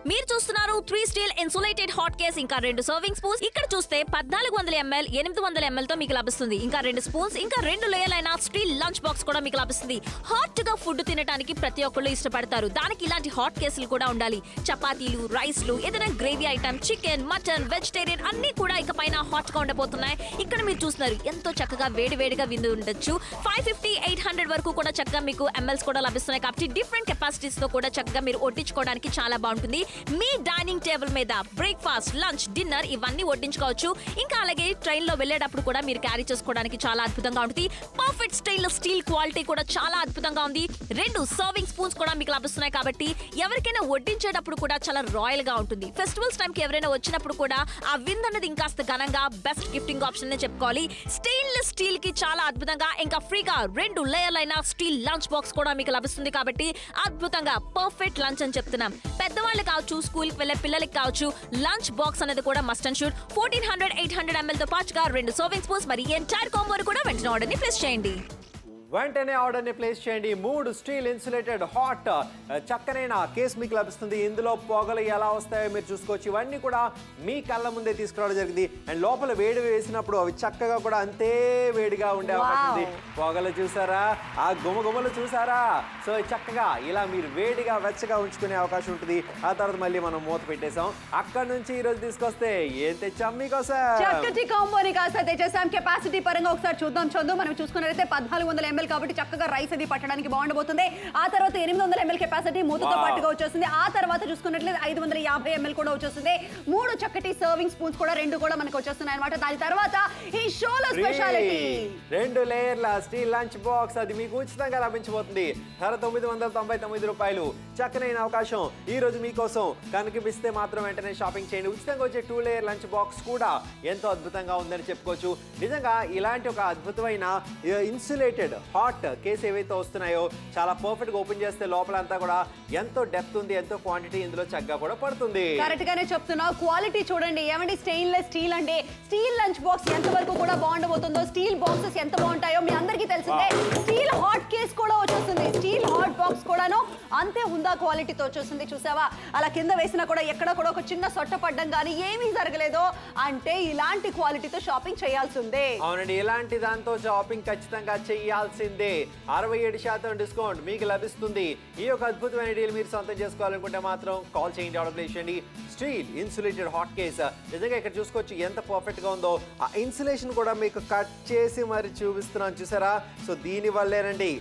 మీరు చూస్తున్నారు 3 steel insulated hot case ఇంకా 2 సర్వింగ్ స్పూన్స్. ఇక్కడ చూస్తే 1400 ml 800 ml తో మీకు లభిస్తుంది. ఇంకా 2 స్పూన్స్ ఇంకా 2 లేయర్లైన స్టీల్ లంచ్ బాక్స్ కూడా మీకు లభిస్తుంది. హాట్ గా ఫుడ్ తినడానికి ప్రతి ఒక్కళ్ళు ఇష్టపడతారు. దానికి ఇలాంటి హాట్ కేసులు కూడా ఉండాలి. చపాతీలు, రైస్లు, ఏదైనా gravy item, chicken, mutton, vegetarian అన్ని కూడా ఇక పైన హాట్ గా ఉండబోతున్నాయి. ఇక్కడ మీరు చూస్తున్నారు ఎంతో చక్కగా వేడివేడిగా విందు ఉండొచ్చు. 550, 800 వరకు కూడా చక్కగా మీకు ఎంఎల్స్ కూడా లభిస్తున్నాయి. కాబట్టి డిఫరెంట్ కెపాసిటీస్ తో కూడా చక్కగా మీరు వడ్డించుకోవడానికి చాలా బాగుంటుంది. మీ డైనింగ్ టేబుల్ మీద బ్రేక్ఫాస్ట్, లంచ్, డిన్నర్ ఇవన్నీ వడ్డించుకోవచ్చు. ఇంకా అలాగే ట్రైన్ లో వెళ్ళేటప్పుడు కూడా మీరు క్యారీ చేసుకోవడానికి చాలా అద్భుతంగా ఉంటుంది. పర్ఫెక్ట్ స్టెయిన్లెస్ స్టీల్ క్వాలిటీ కూడా చాలా అద్భుతంగా ఉంది. 2 సర్వింగ్ స్పూన్స్ కూడా మీకు లభిస్తున్నాయి. కాబట్టి ఎవరికైనా వడ్డించేటప్పుడు కూడా చాలా రాయల్ గా ఉంటుంది. ఫెస్టివల్స్ టైం కి ఎవరైనా వచ్చినప్పుడు కూడా ఆ విందు అనేది ఇంకాస్త ఘనంగా బెస్ట్ గిఫ్టింగ్ ఆప్షన్ చెప్పుకోవాలి. స్టెయిన్లెస్ స్టీల్ కి చాలా అద్భుతంగా ఇంకా ఫ్రీగా 2 లేయర్లైన స్టీల్ లంచ్ బాక్స్ కూడా మీకు లభిస్తుంది. కాబట్టి అద్భుతంగా పర్ఫెక్ట్ లంచ్ అని చెప్తున్నాం. పెద్దవాళ్ళు కావచ్చు, స్కూల్ కి వెళ్లే పిల్లలకి కావచ్చు, లంచ్ బాక్స్ అనేది కూడా మస్ట్ అండ్ షుడ్. 1400, 800 ml తో పాటుగా 2 సర్వింగ్ స్పూన్స్ మరి ఎంటైర్ కాంబోని కూడా వెంటనే ఆర్డర్ ని ప్లేస్ చేయండి. వెంటనే ఆర్డర్ని ప్లేస్ చేయండి. 3 స్టీల్ ఇన్సులేటెడ్ హాట్ చక్కనైన కేసు మీకు లభిస్తుంది. ఇందులో పొగలు ఎలా వస్తాయో మీరు చూసుకోవచ్చు. ఇవన్నీ కూడా మీ కళ్ళ ముందే తీసుకురావడం జరిగింది. అండ్ లోపల వేడి వేసినప్పుడు అవి చక్కగా కూడా అంతే వేడిగా ఉండే అవకాశం ఉంది. పొగలు చూసారా, ఆ గుమగుమలు చూసారా? సో చక్కగా ఇలా మీరు వేడిగా వెచ్చగా ఉంచుకునే అవకాశం ఉంటుంది. ఆ తర్వాత మళ్ళీ మనం మూత పెట్టేసాం. అక్కడ నుంచి ఈ రోజు తీసుకొస్తే ఏం తెచ్చాం మీకోసం? చక్కటి కాంబోని కాస్త తెచ్చేసాం. కెపాసిటీ పరంగా ఒకసారి చూద్దాం. మనం చూసుకున్నట్లయితే 1400 ml కాబట్టి చక్కగా రైస్ అది పట్టడానికి బాగుండబోతుంది. ఆ తర్వాత 800 ml కెపాసిటీ మూతతో పాటుగా వచ్చేస్తుంది. ఆ తర్వాత చూసుకున్నట్లయితే 550 ml కూడా వచ్చేస్తుంది. 3 చక్కటి సర్వింగ్ స్పూన్స్ కూడా 2 కూడా మనకు వచ్చేస్తున్నాయి అన్నమాట. దాని తర్వాత ఈ షోలో స్పెషాలిటీ 2 లేయర్ల స్టీల్ లంచ్ బాక్స్ అది మీకు ఉచితంగా లభించబోతుంది. ధర 999 రూపాయలు. చక్కనైన అవకాశం ఈ రోజు మీకోసం. కనిపిస్తే మాత్రం వెంటనే షాపింగ్ చేయండి. ఉచితంగా వచ్చే 2 లేయర్ లంచ్ బాక్స్ కూడా ఎంతో అద్భుతంగా ఉందని చెప్పుకోవచ్చు. నిజంగా ఇలాంటి ఒక అద్భుతమైన ఇన్సులేటెడ్ హాట్ కేసు ఏవైతే వస్తున్నాయో చాలా పర్ఫెక్ట్ గా ఓపెన్ చేస్తే లోపల అంతా కూడా ఎంతో డెప్త్ ఉంది, ఎంతో క్వాంటిటీ ఇందులో చక్కగా కూడా పడుతుంది. కరెక్ట్ గానే చెప్తున్నావు. క్వాలిటీ చూడండి. ఏమండి స్టెయిన్లెస్ స్టీల్ అంటే స్టీల్ లంచ్ బాక్స్ ఎంత వరకు కూడా బాగుండబోతుందో, స్టీల్ బాక్సెస్ ఎంత బాగుంటాయో మీ అందరికీ తెలిసిందే. స్టీల్ హాట్ కేస్ కూడా వచ్చేస్తుంది. స్టీల్ హాట్ బాక్స్ కూడాను అంతే ఉందా క్వాలిటీతో వచ్చేస్తుంది. చూసావా, అలా కింద వేసినా కూడా ఎక్కడ కూడా ఒక చిన్న సొట్ట పడ్డం కానీ ఏమీ జరగలేదు. అంటే ఇలాంటి క్వాలిటీతో షాపింగ్ చేయాల్సిందే. అవునండి, ఇలాంటి దాంతో షాపింగ్ ఖచ్చితంగా చేయాల్సిందే. 67% డిస్కౌంట్ మీకు లభిస్తుంది. ఈ యొక్క అద్భుతమైన డీల్ మీరు సొంతం చేసుకోవాలనుకుంటే మాత్రం కాల్ చేయండి, ఆర్డర్ ప్లేస్ చేయండి. స్టీల్ ఇన్సులేటెడ్ హాట్ కేస్ నిజంగా ఇక్కడ చూసుకోవచ్చు ఎంత పర్ఫెక్ట్ గా ఉందో. ఆ ఇన్సులేషన్ కూడా మీకు కట్ చేసి మరి చూపిస్తున్నాను చూసారా. సో దీనివల్లేనండి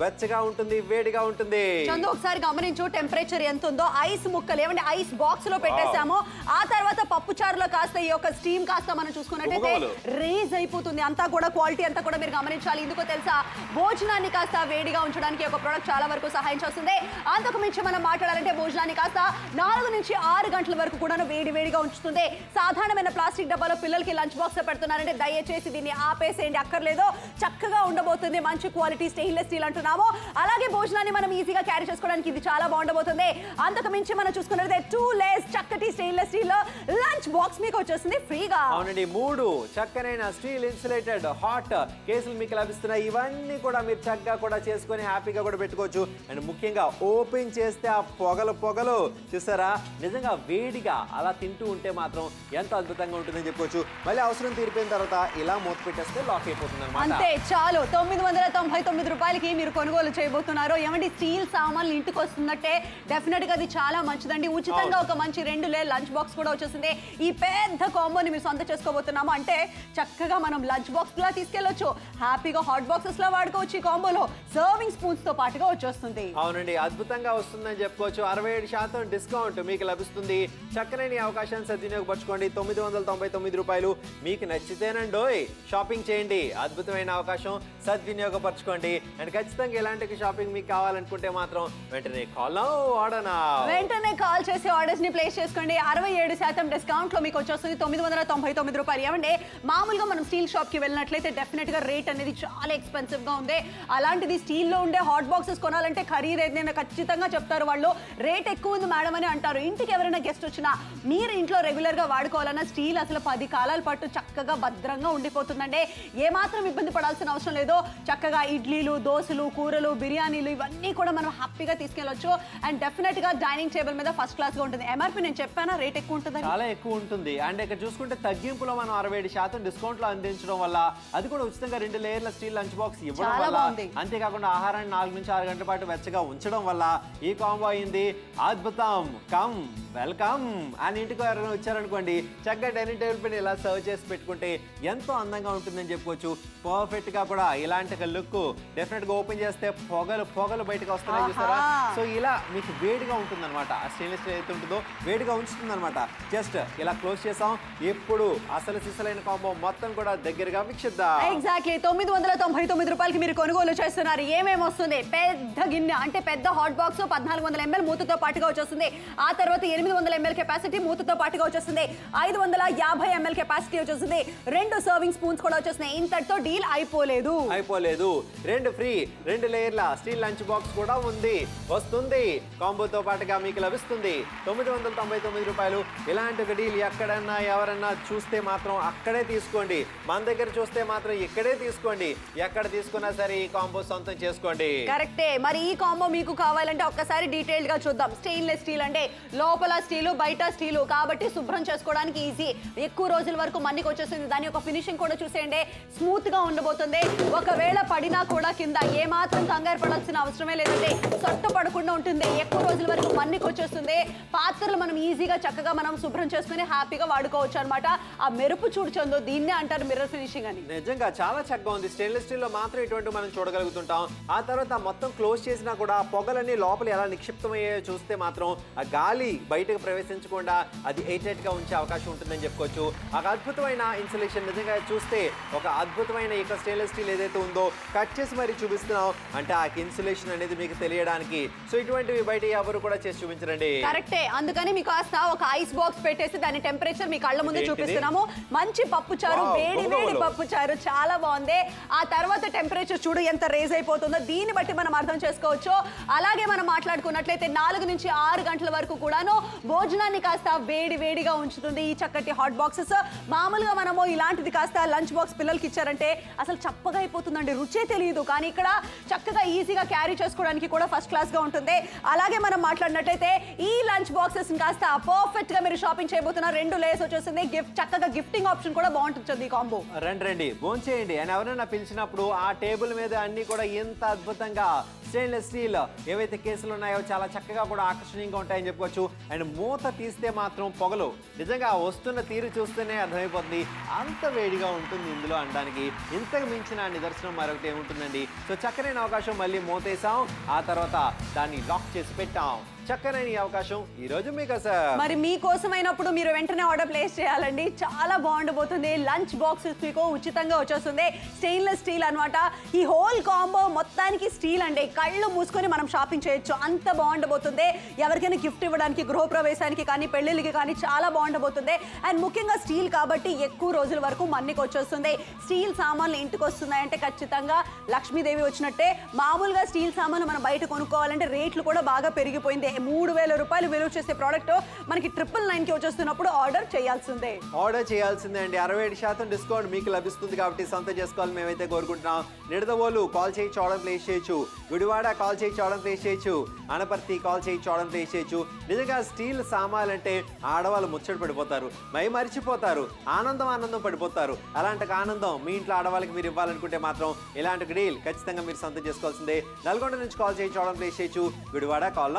వెచ్చగా ఉంటుంది, వేడిగా ఉంటుంది. చందు ఒకసారి గమనించు టెంపరేచర్ ఎంత ఉందో. ఐస్ ముక్కలు ఏమంటే ఐస్ బాక్స్ లో పెట్టేసాము. ఆ తర్వాత పప్పు చారులో కాస్త ఈ యొక్క స్టీమ్ కాస్త మనం చూసుకున్నట్టయితే రేజ్ అయిపోతుంది. అంతా కూడా క్వాలిటీ అంతా కూడా మీరు గమనించాలి. ఎందుకో తెలుసా, భోజనాన్ని కాస్త వేడిగా ఉంచడానికి ఒక ప్రోడక్ట్ చాలా వరకు సహాయం చేస్తుంది. అంతకు మించి మనం మాట్లాడాలంటే భోజనాన్ని కాస్త 4 నుంచి 6 గంటల వరకు కూడా వేడిగా ఉంచుతుంది. సాధారణమైన ప్లాస్టిక్ డబ్బాలో పిల్లలకి లంచ్ బాక్స్ పెడుతున్నారంటే దయచేసి దీన్ని ఆపేసేయండి, అక్కర్లేదు. చక్కగా ఉండబోతుంది. మంచి క్వాలిటీ స్టెయిన్లెస్ స్టీల్ అంటున్నాము. అలాగే భోజనాన్ని మనం ఈజీగా క్యారీ చేసుకోవడానికి ఇది చాలా బాగుండబోతుంది. అంతకు మించి మనం చూసుకున్నట్లయితే 2 లేయర్స్ చక్కటి స్టెయిన్లెస్ స్టీల్ లంచ్ బాక్స్ మీకు వచ్చేస్తుంది ఫ్రీగా. అవునండి, 3 చక్కనైన స్టీల్ ఇన్సులేటెడ్ హాట్ కేసులు మీకు లభిస్తున్నాయి. ఇవన్నీ కూడా మీరు చక్కగా కూడా చేసుకొని హ్యాపీగా కూడా పెట్టుకోవచ్చు. అండ్ ముఖ్యంగా ఓపెన్ చేస్తే ఆ పొగలు చూసారా, నిజంగా వేడిగా అలా తింటూ ఉంటే మాత్రం ఎంత అద్భుతంగా ఉంటుందని చెప్పుకోవచ్చు. మళ్ళీ అవసరం తీరిపోయిన తర్వాత ఇలా మూత పెట్టేస్తే లాక్ అయిపోతుంది అన్నమాట. అంతే చాలు. 999 రూపాయలకి మీరు కొనుగోలు చేయబోతున్నారు. ఏమంటే స్టీల్ సామాన్లు ఇంటికి వస్తున్నట్టే డెఫినెట్ గా అది చాలా మంచిదండి. ఉచితంగా ఒక మంచి 2 లేయర్ లంచ్ బాక్స్ కూడా వచ్చేసింది. ఈ పెద్ద కాంబోని మీరు సొంత చేసుకోబోతున్నాము అంటే చక్కగా మనం లంచ్ బాక్స్ లా తీసుకెళ్లొచ్చు. హ్యాపీగా హాట్ బాక్సెస్ లో వాడుకోవచ్చు. ఈ కాంబోలో సర్వింగ్ స్పూన్స్ తో పాటుగా వచ్చేస్తుంది. అవునండి, అద్భుతంగా వస్తుందని చెప్పుకోవచ్చు. 67% డిస్కౌంట్ మీకు లభిస్తుంది. చక్కనైన అవకాశాన్ని సద్వినియోగపరచుకోండి. 999 రూపాయలు. మీకు నచ్చితేనండోయ్ షాపింగ్ చేయండి. అద్భుతమైన అవకాశం సద్వినియోగపరచుకోండి. అండ్ ఖచ్చితంగా ఇలాంటి షాపింగ్ మీకు కావాలనుకుంటే మాత్రం వెంటనే వెంటనే కాల్ చేసి ఆర్డర్స్ ని ప్లేస్ చేసుకోండి. 67% డిస్కౌంట్ లో మీకు వచ్చేస్తుంది 999 రూపాయలు. ఏమంటే మామూలుగా మనం స్టీల్ షాప్ కి వెళ్ళినట్లయితే డెఫినెట్ గా రేట్ అనేది చాలా ఎక్స్పెన్సివ్ గా ఉంది. అలాంటిది స్టీల్ లో ఉండే హాట్ బాక్సెస్ కొనాలంటే ఖరీదు ఏదైనా ఖచ్చితంగా చెప్తారు వాళ్ళు. రేట్ ఎక్కువ ఉంది మేడం అని అంటారు. ఇంటికి ఎవరైనా గెస్ట్ వచ్చినా మీరు ఇంట్లో రెగ్యులర్ గా వాడుకోవాలన్నా స్టీల్ అసలు 10 కాలాల పాటు చక్కగా భద్రంగా ఉండిపోతుందండి. ఏమాత్రం ఇబ్బంది పడాల్సిన అవసరం లేదు. చక్కగా ఇడ్లీలు, దోశలు, కూరలు, బిర్యానీలు ఇవన్నీ కూడా మనం హ్యాపీగా తీసుకెళ్ళొచ్చు. అండ్ డెఫినెట్ గా డైనింగ్ టేబుల్ మీద కూడా ఫస్ట్ క్లాస్ గా ఉంటుంది. ఎంఆర్పి నేను చెప్పానా రేట్ ఎక్కువ ఉంటుంది, చాలా ఎక్కువ ఉంటుంది. అండ్ ఇక్కడ చూసుకుంటే తగ్గింపులో మనం 67% డిస్కౌంట్ లో అందించడం వల్ల, అది కూడా ఉచితంగా 2 లేయర్ల స్టీల్ లంచ్ బాక్స్ ఇవ్వడం చాలా వల్ల, బాగుంది. అంతేకాకుండా ఆహారాన్ని 4 నుంచి 6 గంటల పాటు వెచ్చగా ఉంచడం వల్ల ఈ కాంబో అయింది అద్భుతం. కమ్ వెల్కమ్ అని ఇంటికి ఎవరైనా వచ్చారనుకోండి, చక్కగా డైనింగ్ టేబుల్ పైన ఇలా సర్వ్ చేసి పెట్టుకుంటే ఎంతో అందంగా ఉంటుందని చెప్పుకోవచ్చు. పర్ఫెక్ట్ గా కూడా ఇలాంటి లుక్ డెఫినెట్ గా ఓపెన్ చేస్తే పొగలు బయటకు వస్తున్నాయి చూసారా. సో ఇలా మీకు వేడిగా ఉంటుంది అనమాట. ఆ స్టెయిన్లెస్ స్టీల్ అయితే ఉంటుందో వేడిగా ఉంచుతుంది అనమాట. జస్ట్ ఇలా క్లోజ్ చేసాం. ఎప్పుడు అసలు సిసలైన కాంబో మొత్తం కూడా దగ్గరగా వీక్షిద్దాం. ఎగ్జాక్ట్లీ 999 రూపాయలకి మీరు కొనుగోలు చేస్తున్నారు. ఏమేమి వస్తుంది? పెద్ద గిన్నె అంటే పెద్ద హాట్ బాక్స్ 1400 ml మూతతో పాటుగా వచ్చేస్తుంది. ఆ తర్వాత 800 ml కెపాసిటీ మూతతో పాటుగా వచ్చేస్తుంది. 550 ml కెపాసిటీ వచ్చేస్తుంది. 2 సర్వింగ్ స్పూన్స్ కూడా వచ్చేస్తున్నాయి. ఇంతటితో డీల్ అయిపోలేదు. 2 ఫ్రీ 2 లేయర్ల స్టీల్ లంచ్ బాక్స్ కూడా వస్తుంది. కాంబోతో పాటుగా మీకు లభిస్తుంది 999 రూపాయలు. ఇలాంటి ఒక డీల్ ఎక్కడన్నా ఎవరన్నా చూస్తే మాత్రం అక్కడే తీసుకోండి. మన దగ్గర చూస్తే మాత్రం ఇక్కడే తీసుకోండి. ఎక్కడ తీసుకున్నా సరే ఈ కాంబో సొంతం చేసుకోండి. కరెక్టే. మరి ఈ కాంబో మీకు కావాలంటే ఒక్కసారి డీటెయిల్డ్ గా చూద్దాం. స్టెయిన్లెస్ స్టీల్ అంటే లోపల స్టీలు బయట స్టీలు కాబట్టి శుభ్రం చేసుకోవడానికి ఈజీ. ఎక్కువ రోజుల వరకు మన్నికి వచ్చేస్తుంది. దాని యొక్క ఫినిషింగ్ కూడా చూసేయండి, స్మూత్ గా ఉండబోతుంది. ఒకవేళ పడినా కూడా కింద ఏమాత్రం కంగారు పడాల్సిన అవసరమే లేదండి. సొట్ట పడకుండా ఉంటుంది. ఎక్కువ రోజుల వరకు మన్నికి వచ్చేస్తుంది. పాత్రలు మనం ఈజీగా చక్కగా మనం శుభ్రం చేసుకుని హ్యాపీగా వాడుకోవచ్చు అనమాట. ఆ మెరుపు చూడుచందో దీన్నే అంటారు మిర్రర్ ఫినిషింగ్ అని. నిజంగా చాలా చక్కగా ఉంది. స్టెయిన్లెస్ స్టీల్ లో మాత్రం ఇటువంటి మనం చూడగలుగుతుంటాం. ఆ తర్వాత మొత్తం క్లోజ్ చేసినా కూడా పొగలన్నీ లోపల ఎలా నిక్షిప్తమయ్యాయో చూస్తే మాత్రం ఆ గాలి బయటకు ప్రవేశించకుండా అది ఎయిటెట్ గా ఉంచే అవకాశం ఉంటుందని చెప్పుకోవచ్చు. ఒక అద్భుతమైన ఇన్సులేషన్. నిజంగా చూస్తే ఒక అద్భుతమైన ఇక స్టెయిన్లెస్ స్టీల్ ఏదైతే ఉందో కట్ చేసి మరి చూపిస్తున్నాం అంటే ఆ ఇన్సులేషన్ అనేది మీకు తెలియడానికి. సో ఇటువంటివి బయట ఎవరు కూడా చేసి చూపించరండి. కరెక్టే. అందుకని మీకు కాస్త ఒక ఐస్ బాక్స్ పెట్టేసి దాని టెంపరేచర్ మీ కళ్ళ ముందు చూపిస్తున్నాము. మంచి పప్పు చారు, వేడి వేడి పప్పు చారు చాలా బాగుంది. ఆ తర్వాత టెంపరేచర్ చూడు ఎంత రేజ్ అయిపోతుందో. దీన్ని బట్టి మనం అర్థం చేసుకోవచ్చు. అలాగే మనం మాట్లాడుకున్నట్లయితే 4 నుంచి 6 గంటల వరకు కూడాను భోజనాన్ని కాస్త వేడి వేడిగా ఉంచుతుంది ఈ చక్కటి హాట్ బాక్సెస్. మామూలుగా మనము ఇలాంటిది కాస్త లంచ్ బాక్స్ పిల్లలకి ఇచ్చారంటే అసలు చప్పగా అయిపోతుందండి, రుచే తెలియదు. కానీ ఇక్కడ చక్కగా ఈజీగా క్యారీ చేసుకోవడానికి కూడా ఫస్ట్ క్లాస్ గా ఉంటుంది. అలాగే మనం మాట్లాడినట్లయితే ఈ లంచ్ బాక్సెస్ కాస్త పర్ఫెక్ట్ గా మీరు షాపింగ్ చేయబోతున్నారు. 2 లేయర్స్ వచ్చేసింది. చక్కగా గిఫ్టింగ్ ఆప్షన్ కూడా బాగుంటుంది ఈ కాంబో. రండి భోజనం చేయండి అని ఎవరైనా పిలిచినప్పుడు ఆ టేబుల్ మీద అన్ని కూడా ఎంత అద్భుతంగా స్టెయిన్లెస్ స్టీల్ ఏవైతే కేసులు ఉన్నాయో చాలా చక్కగా కూడా ఆకర్షణీయంగా ఉంటాయని చెప్పుకోవచ్చు. అండ్ మూత తీస్తే మాత్రం పొగలు నిజంగా వస్తున్న తీరు చూస్తేనే అర్థమైపోతుంది. అంత వేడిగా ఉంటుంది ఇందులో అనడానికి. ఇంతకు మించిన నిదర్శనం మరొకటి ఏముంటుందండి. సో చక్కనైన అవకాశం మళ్ళీ మూతేసాం. ఆ తర్వాత దాన్ని లాక్ చేసి పెట్టాం. చక్కనైన అవకాశం ఈ రోజు మీకు మరి మీకోసమైనప్పుడు మీరు వెంటనే ఆర్డర్ ప్లేస్ చేయాలండి. చాలా బాగుండబోతుంది. లంచ్ బాక్స్ మీకు ఉచితంగా వచ్చేస్తుంది. స్టెయిన్లెస్ స్టీల్ అనమాట. ఈ హోల్ కాంబో మొత్తానికి స్టీల్ అండి. కళ్ళు మూసుకొని మనం షాపింగ్ చేయొచ్చు. అంత బాగుండబోతుంది. ఎవరికైనా గిఫ్ట్ ఇవ్వడానికి, గృహప్రవేశానికి కానీ పెళ్లిళ్ళకి కానీ చాలా బాగుండబోతుంది. అండ్ ముఖ్యంగా స్టీల్ కాబట్టి ఎక్కువ రోజుల వరకు మన్నికి వచ్చేస్తుంది. స్టీల్ సామాన్లు ఇంటికి వస్తున్నాయంటే ఖచ్చితంగా లక్ష్మీదేవి వచ్చినట్టే. మామూలుగా స్టీల్ సామాన్లు మనం బయట కొనుక్కోవాలంటే రేట్లు కూడా బాగా పెరిగిపోయింది. 3000 రూపాయలు విలువ చేసే ప్రోడక్ట్ మనకి 999కి వచ్చేస్తున్నప్పుడు ఆర్డర్ చేయాల్సిందే అండి. 67% డిస్కౌంట్ మీకు లభిస్తుంది కాబట్టి సొంతం చేసుకోవాలి మేమైతే కోరుకుంటున్నాం. నిడదవోలు కాల్ చేయి ఆర్డర్ ప్లేస్ చేయొచ్చు. గుడివాడ కాల్ చేయి ఆర్డర్ ప్లేస్ చేయొచ్చు. అనపర్తి కాల్ చేయి ఆర్డర్ ప్లేస్ చేయొచ్చు. నిజంగా స్టీల్ సామాన్లు అంటే ఆడవాళ్ళు ముచ్చట పడిపోతారు, మరిచిపోతారు, ఆనందం పడిపోతారు. అలాంటి ఆనందం మీ ఇంట్లో ఆడవాళ్ళకి మీరు ఇవ్వాలనుకుంటే మాత్రం ఇలాంటి డీల్ ఖచ్చితంగా మీరు సొంతం చేసుకోవాల్సిందే. నల్గొండ నుంచి కాల్ చేయి ఆర్డర్ ప్లేస్ చేయొచ్చు. గుడివాడ కాల్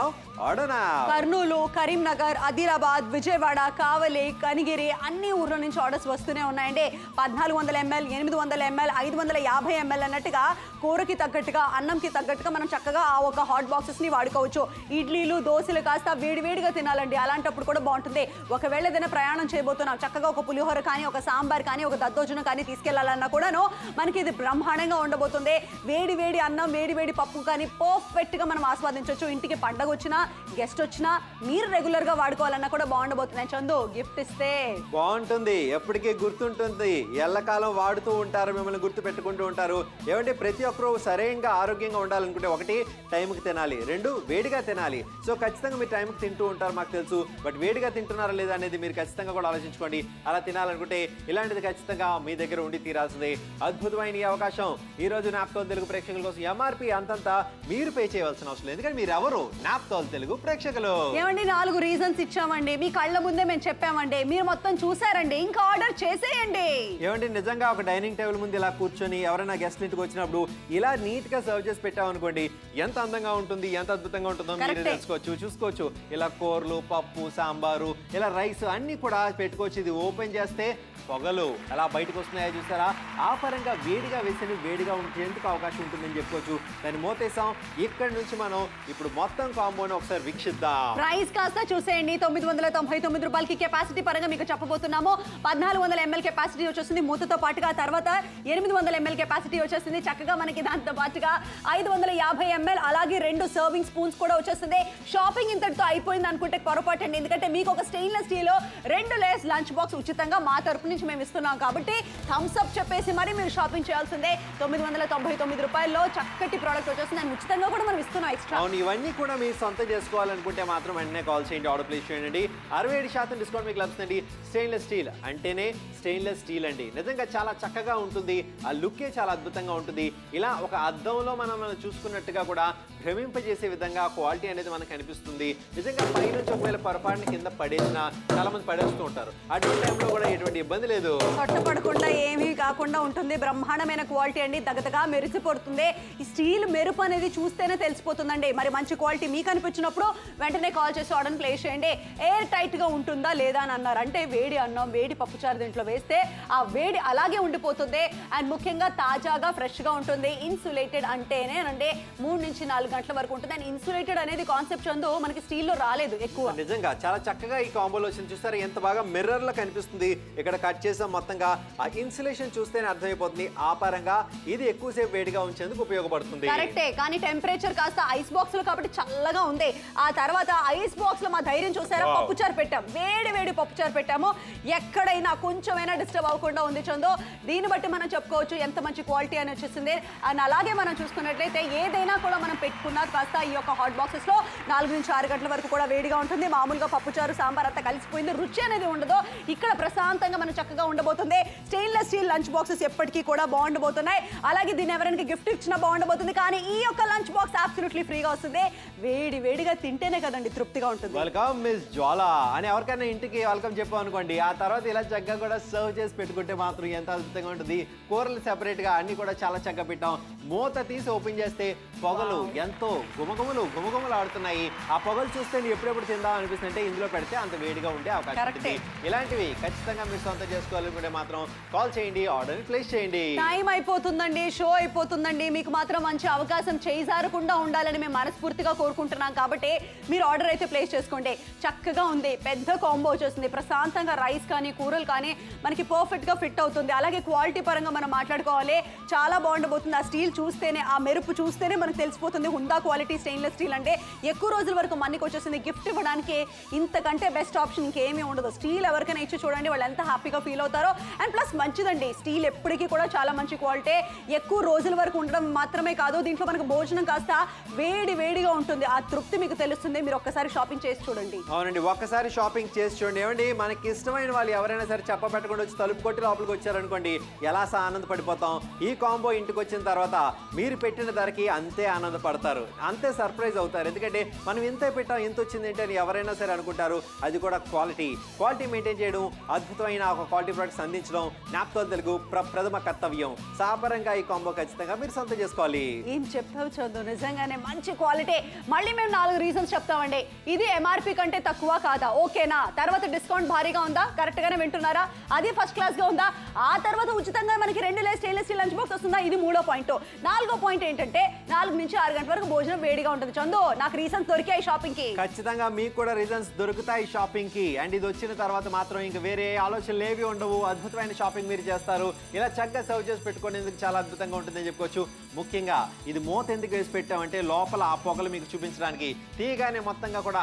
కర్నూలు, కరీంనగర్, ఆదిలాబాద్, విజయవాడ, కావలి, కనిగిరి అన్ని ఊర్ల నుంచి ఆర్డర్స్ వస్తూనే ఉన్నాయండి. 1400 ml, 800 ml, 550 ml అన్నట్టుగా కూరకి తగ్గట్టుగా, అన్నంకి తగ్గట్టుగా మనం చక్కగా ఆ ఒక హాట్ బాక్సెస్ ని వాడుకోవచ్చు. ఇడ్లీలు, దోశలు కాస్త వేడివేడిగా తినాలండి. అలాంటప్పుడు కూడా బాగుంటుంది. ఒకవేళ ఏదైనా ప్రయాణం చేయబోతున్నాం, చక్కగా ఒక పులిహోర కానీ, ఒక సాంబార్ కానీ, ఒక దద్దోజనం కానీ తీసుకెళ్లాలన్నా కూడాను మనకి ఇది బ్రహ్మాండంగా ఉండబోతుంది. వేడి వేడి అన్నం, వేడి వేడి పప్పు కానీ పర్ఫెక్ట్ గా మనం ఆస్వాదించవచ్చు. ఇంటికి పండగ వచ్చినా, గెస్ట్ వచ్చినా, మీరు రెగ్యులర్ గా వాడుకోవాలన్నా కూడా బాగుండబోతుంది. చందు గిఫ్ట్ ఇస్తే బాగుంటుంది. ఎప్పటికీ గుర్తుంటుంది. ఎల్లకాలం వాడుతూ ఉంటారు, మిమ్మల్ని గుర్తు పెట్టుకుంటూ ఉంటారు. ఏమంటే ప్రతి ఒక్కరూ సరైనగా ఆరోగ్యంగా ఉండాలనుకుంటే ఒకటి టైంకి తినాలి, రెండు వేడిగా తినాలి. సో ఖచ్చితంగా మీరు టైంకి తింటూ ఉంటారు మాకు తెలుసు, బట్ వేడిగా తింటున్నారా లేదా అనేది మీరు ఖచ్చితంగా కూడా ఆలోచించుకోండి. అలా తినాలనుకుంటే ఇలాంటిది ఖచ్చితంగా మీ దగ్గర ఉండి తీరాల్సిందే. అద్భుతమైన ఈ అవకాశం ఈ రోజు నాప్తోల్ తెలుగు ప్రేక్షకుల కోసం ఎంఆర్పి అంతంతా మీరు పే చేయవలసిన అవసరం లేదు, ఎందుకంటే మీరు ఎవరు నాప్తోల్ తెలుగు ప్రేక్షకులు. ఏమండి 4 రీజన్స్ ఇచ్చామండి, మీ కళ్ళ ముందే మేము చెప్పామండి, మీరు మొత్తం చూసారండి, ఇంకా ఆర్డర్ చేసేయండి. ఏమండి నిజంగా ఒక డైనింగ్ టేబుల్ ముందు ఇలా కూర్చొని ఎవరైనా గెస్ట్ ఇంటికి వచ్చినప్పుడు ఇలా నీట్ గా సర్వ్ చేసి పెట్టామనుకోండి, ఎంత అందంగా ఉంటుంది, ఎంత అద్భుతంగా ఉంటుందో మీరు తెలుసుకోవచ్చు, చూసుకోవచ్చు. ఇలా కూరలు, పప్పు, సాంబారు, ఇలా రైస్ అన్ని కూడా పెట్టుకోవచ్చు. ఇది ఓపెన్ చేస్తే పొగలు అలా బయటకు వస్తున్నాయో చూసారా, ఆ పరంగా వేడిగా వేసి వేడిగా ఉండేందుకు అవకాశం ఉంటుందని చెప్పుకోవచ్చు. దాన్ని మోతేసాం. ఇక్కడ నుంచి మనం ఇప్పుడు మొత్తం కాంబోని ఒకసారి వీక్షిద్దాం. ప్రైస్ కాస్త చూసేయండి, 999 రూపాయలకి. కెపాసిటీ పరంగా మీకు చెప్పబోతున్నాము 1400 ml కెపాసిటీ వచ్చేస్తుంది మూతతో పాటుగా. తర్వాత 800 ml కెపాసిటీ వచ్చేస్తుంది చక్కగా మనకి. దాంతో పాటుగా 550 ml, అలాగే 2 సర్వింగ్ స్పూన్స్ కూడా వచ్చేస్తుంది. షాపింగ్ ఇంతటితో అయిపోయింది అనుకుంటే పొరపాటు అండి, ఎందుకంటే మీకు ఒక stainless steel 2 layers lunch box ఉచితంగా మా తరపు నుంచి మేము ఇస్తున్నాం కాబట్టి థమ్స్ అప్ చెప్పేసి మరి మీరు షాపింగ్ చేయాల్సిందే. 999 రూపాయల్లో చక్కటి ప్రోడక్ట్ వచ్చేస్తుంది, దాన్ని ఉచితంగా కూడా మనం ఇస్తున్నాం ఎక్స్ట్రా. అవును, ఇవన్నీ కూడా మీరు సొంతం చేసుకోవాలనుకుంటే మాత్రం వెంటనే కాల్ చేయండి, ఆర్డర్ ప్లేస్ చేయండి. 67% డిస్కౌంట్ మీకు లభిస్తుంది. స్టెయిన్లెస్ స్టీల్ అంటేనే స్టెయిన్లెస్ స్టీల్ అండి. నిజంగా చాలా చక్కగా ఉంటుంది, ఆ లుక్కే చాలా అద్భుతంగా ఉంటుంది. ఇలా ఒక అద్దంలో మనం చూసుకున్నట్టుగా కూడా భ్రమింపజేసే విధంగా క్వాలిటీ అనేది మనకు కనిపిస్తుంది. నిజంగా పైనుంచి ఒకవేళ పొరపాటున కింద పడేసినా చాలా మంది పడేస్తూ ఉంటారు, అటువంటి టైంలో కూడా ఎటువంటి ఇబ్బంది లేదు, పట్టపడకుండా ఏమీ కాకుండా ఉంటుంది. బ్రహ్మాండమైన క్వాలిటీ అండి, దగదగా మెరిసిపోతుంది. ఈ స్టీల్ మెరుపు అనేది చూస్తేనే తెలిసిపోతుందండి. మరి మంచి క్వాలిటీ మీకు అనిపించినప్పుడు వెంటనే కాల్ చేసి ఆర్డర్ ప్లేస్ చేయండి. ఎయిర్ టైట్ గా ఉంటుందా లేదా అని అన్నారు అంటే, వేడి అన్నం, వేడి పప్పుచారు దీంట్లో వేస్తే ఆ వేడి అలాగే ఉండిపోతుంది. అండ్ ముఖ్యంగా తాజాగా ఫ్రెష్ గా ఉంటుంది. ఇన్సులేటెడ్ అంటేనే అంటే 3 నుంచి 4 గంటల వరకు ఉంటుంది. అండ్ ఇన్సులేటెడ్ అనేది కాన్సెప్ట్ చందు మనకి స్టీల్ లో రాలేదు ఎక్కువ. నిజంగా చాలా చక్కగా ఈ కాంబోలో వచ్చింది. చూస్తారు ఎంత బాగా మిర్రర్ లో కనిపిస్తుంది. ఇక్కడ కట్ చేసాం మొత్తంగా. ఆ ఇన్సులేషన్ చూస్తేనే అర్థమైపోతుంది. ఆ పరంగా ఇది ఎక్కువసేపు వేడిగా ఉంచేందుకు ఉపయోగపడుతుంది. కరెక్టే, కానీ టెంపరేచర్ కాస్త ఐస్ బాక్స్ లో కాబట్టి చల్లగా ఉంది. ఆ తర్వాత ఐస్ బాక్స్ లో మా ధైర్యం చూసారా, పప్పుచారు పెట్టాం, వేడి వేడి పప్పుచారు పెట్టాము. ఎక్కడైనా కొంచెమైనా డిస్టర్బ్ అవ్వకుండా ఉంది చందో. దీన్ని బట్టి మనం చెప్పుకోవచ్చు ఎంత మంచి క్వాలిటీ అని వచ్చేసింది. అండ్ అలాగే మనం చూసుకున్నట్లయితే ఏదైనా కూడా మనం పెట్టుకున్నా కాస్త ఈ యొక్క హాట్ బాక్సెస్ లో 4 నుంచి 6 గంటల వరకు కూడా వేడిగా ఉంటుంది. మామూలుగా పప్పుచారు, సాంబార్ అంతా కలిసిపోయింది, రుచి అనేది ఉండదు. ఇక్కడ ప్రశాంతంగా మనం చక్కగా ఉండబోతుంది. స్టెయిన్లెస్ స్టీల్ లంచ్ బాక్సెస్ ఎప్పటికీ కూడా బాగుండబోతున్నాయి. అలాగే దీన్ని ఎవరైనా గిఫ్ట్ ఇచ్చినా బాగుండబోతుంది. కానీ ఈ యొక్క లంచ్ బాక్స్ అబ్సల్యూట్లీ ఫ్రీగా వస్తుంది. వేడి వేడిగా తింటేనే కదండి తృప్తిగా ఉంటుంది. వెల్కమ్ మిస్ జ్వాలా అని ఎవరికైనా ఇంటికి వెల్కమ్ చెప్పాం అనుకోండి, ఆ తర్వాత ఇలా చక్కగా కూడా సర్వ్ చేసి పెట్టుకుంటే మాత్రం ఎంత అద్భుతంగా ఉంటుంది. కూరలు సెపరేట్ గా అన్ని కూడా చాలా చక్కగా పెట్టాం. మూత తీసి ఓపెన్ చేస్తే పొగలు ఎంతో గుమగుమలు ఆడుతున్నాయి. ఆ పొగలు చూస్తే ఎప్పుడెప్పుడు తిందాం అనిపిస్తుంది. అంటే ఇందులో పెడితే అంత వేడిగా ఉండే అవకాశం ఉంటుంది. ఇలాంటివి ఖచ్చితంగా మీరు సొంతం చేసుకోవాలనుకుంటే మాత్రం కాల్ చేయండి, ఆర్డర్ ప్లేస్ చేయండి. టైం అయిపోతుందండి, షో అయిపోతుందండి. మీకు మాత్రం మంచి అవకాశం చేజారకుండా ఉండాలని మేము మనస్ఫూర్తిగా కోరుకుంటున్నాం కాబట్టి మీరు ఆర్డర్ అయితే ప్లేస్ చేసుకోండి. చక్కగా ఉంది, పెద్ద కాంబో వచ్చేస్తుంది. ప్రశాంతంగా రైస్ కానీ కూరలు కానీ మనకి పర్ఫెక్ట్ గా ఫిట్ అవుతుంది. అలాగే క్వాలిటీ పరంగా మనం మాట్లాడుకోవాలి, చాలా బాగుండబోతుంది. ఆ స్టీల్ చూస్తేనే, ఆ మెరుపు చూస్తేనే మనకు తెలిసిపోతుంది హుందా క్వాలిటీ స్టెయిన్లెస్ స్టీల్ అంటే. ఎక్కువ రోజుల వరకు మనకి వచ్చేసింది. గిఫ్ట్ ఇవ్వడానికి ఇంతకంటే బెస్ట్ ఆప్షన్ ఇంకేమీ ఉండదు. స్టీల్ ఎవరికైనా ఇచ్చి చూడండి, వాళ్ళు ఎంత హ్యాపీగా ఫీల్ అవుతారో. అండ్ ప్లస్ మంచిదండి, స్టీల్ ఎప్పటికీ కూడా చాలా మంచి క్వాలిటీ. ఎక్కువ రోజుల వరకు ఉండడం మాత్రమే కాదు, దీంట్లో మనకు భోజనం కాస్త వేడిగా ఉంటుంది. ఆ తృప్తి మీకు తెలుస్తుంది. మీరు ఒక్కసారి షాపింగ్ చేసి చూడండి. అవునండి, ఒక్కసారి షాపింగ్ చేసి చూడండి. ఏమండి మనకి ఇష్టమైన వాళ్ళు ఎవరైనా సరే చెప్పబెట్టకుండా వచ్చి తలుపు కొట్టి లోపలికి వచ్చారనుకోండి, ఎలా ఆనందపడిపోతాం. ఈ కాంబో ఇంటికి వచ్చిన తర్వాత మీరు పెట్టిన ధరకి అంతే ఆనందపడతారు, అంతే సర్ప్రైజ్ అవుతారు. ఎందుకంటే మనం ఇంత పెట్టాం, ఎంత వచ్చింది ఏంటి అని ఎవరైనా సరే అనుకుంటారు. అది కూడా క్వాలిటీ మెయింటైన్ చేయడం, అద్భుతమైన ఒక క్వాలిటీ ప్రొడక్ట్స్ అందించడం నాప్తోల్ తెలుగు ప్రథమ కర్తవ్యం. సాపరంగా ఈ కాంబో ఖచ్చితంగా మీరు సొంతం చేసుకోవాలి. ఏం చెప్తావు చందు, నిజంగానే మంచి క్వాలిటీ. మళ్ళీ మేము 4 రీజన్స్ చెప్తామండి. ఇది ఎంఆర్పి కంటే తక్కువ కాదా, ఓకేనా? తర్వాత డిస్కౌంట్ భారీగా ఉందా, కరెక్ట్ గానే వింటున్నారా? అది ఫస్ట్ క్లాస్ గా ఉందా? ఆ తర్వాత ఉచితంగా మనకి 2 layer stainless steel lunch box వస్తుందా? ఇది 3వ పాయింట్. 4వ పాయింట్ ఏంటంటే 4 నుంచి 6 గంటల వరకు భోజనం వేడిగా ఉంటుంది. చందు, నాకు రీజన్స్ దొరికాయి షాపింగ్ కి. ఖచ్చితంగా మీకు కూడా రీజన్స్ దొరుకుతాయి షాపింగ్ కి. అండ్ ఇది వచ్చిన తర్వాత మాత్రం ఇంకా వేరే ఆలోచనలు ఏవి ఉండవు. అద్భుతమైన షాపింగ్ మీరు చేస్తారు. ఇలా చక్కగా సర్వ్ చేసి పెట్టుకునేందుకు చాలా అద్భుతంగా ఉంటుందని చెప్పుకోవచ్చు. ముఖ్యంగా ఇది మూత ఎందుకు వేసి పెట్టామంటే లోపల ఆ పొగలు మీకు చూపించడానికి. తీయగానే మొత్తంగా కూడా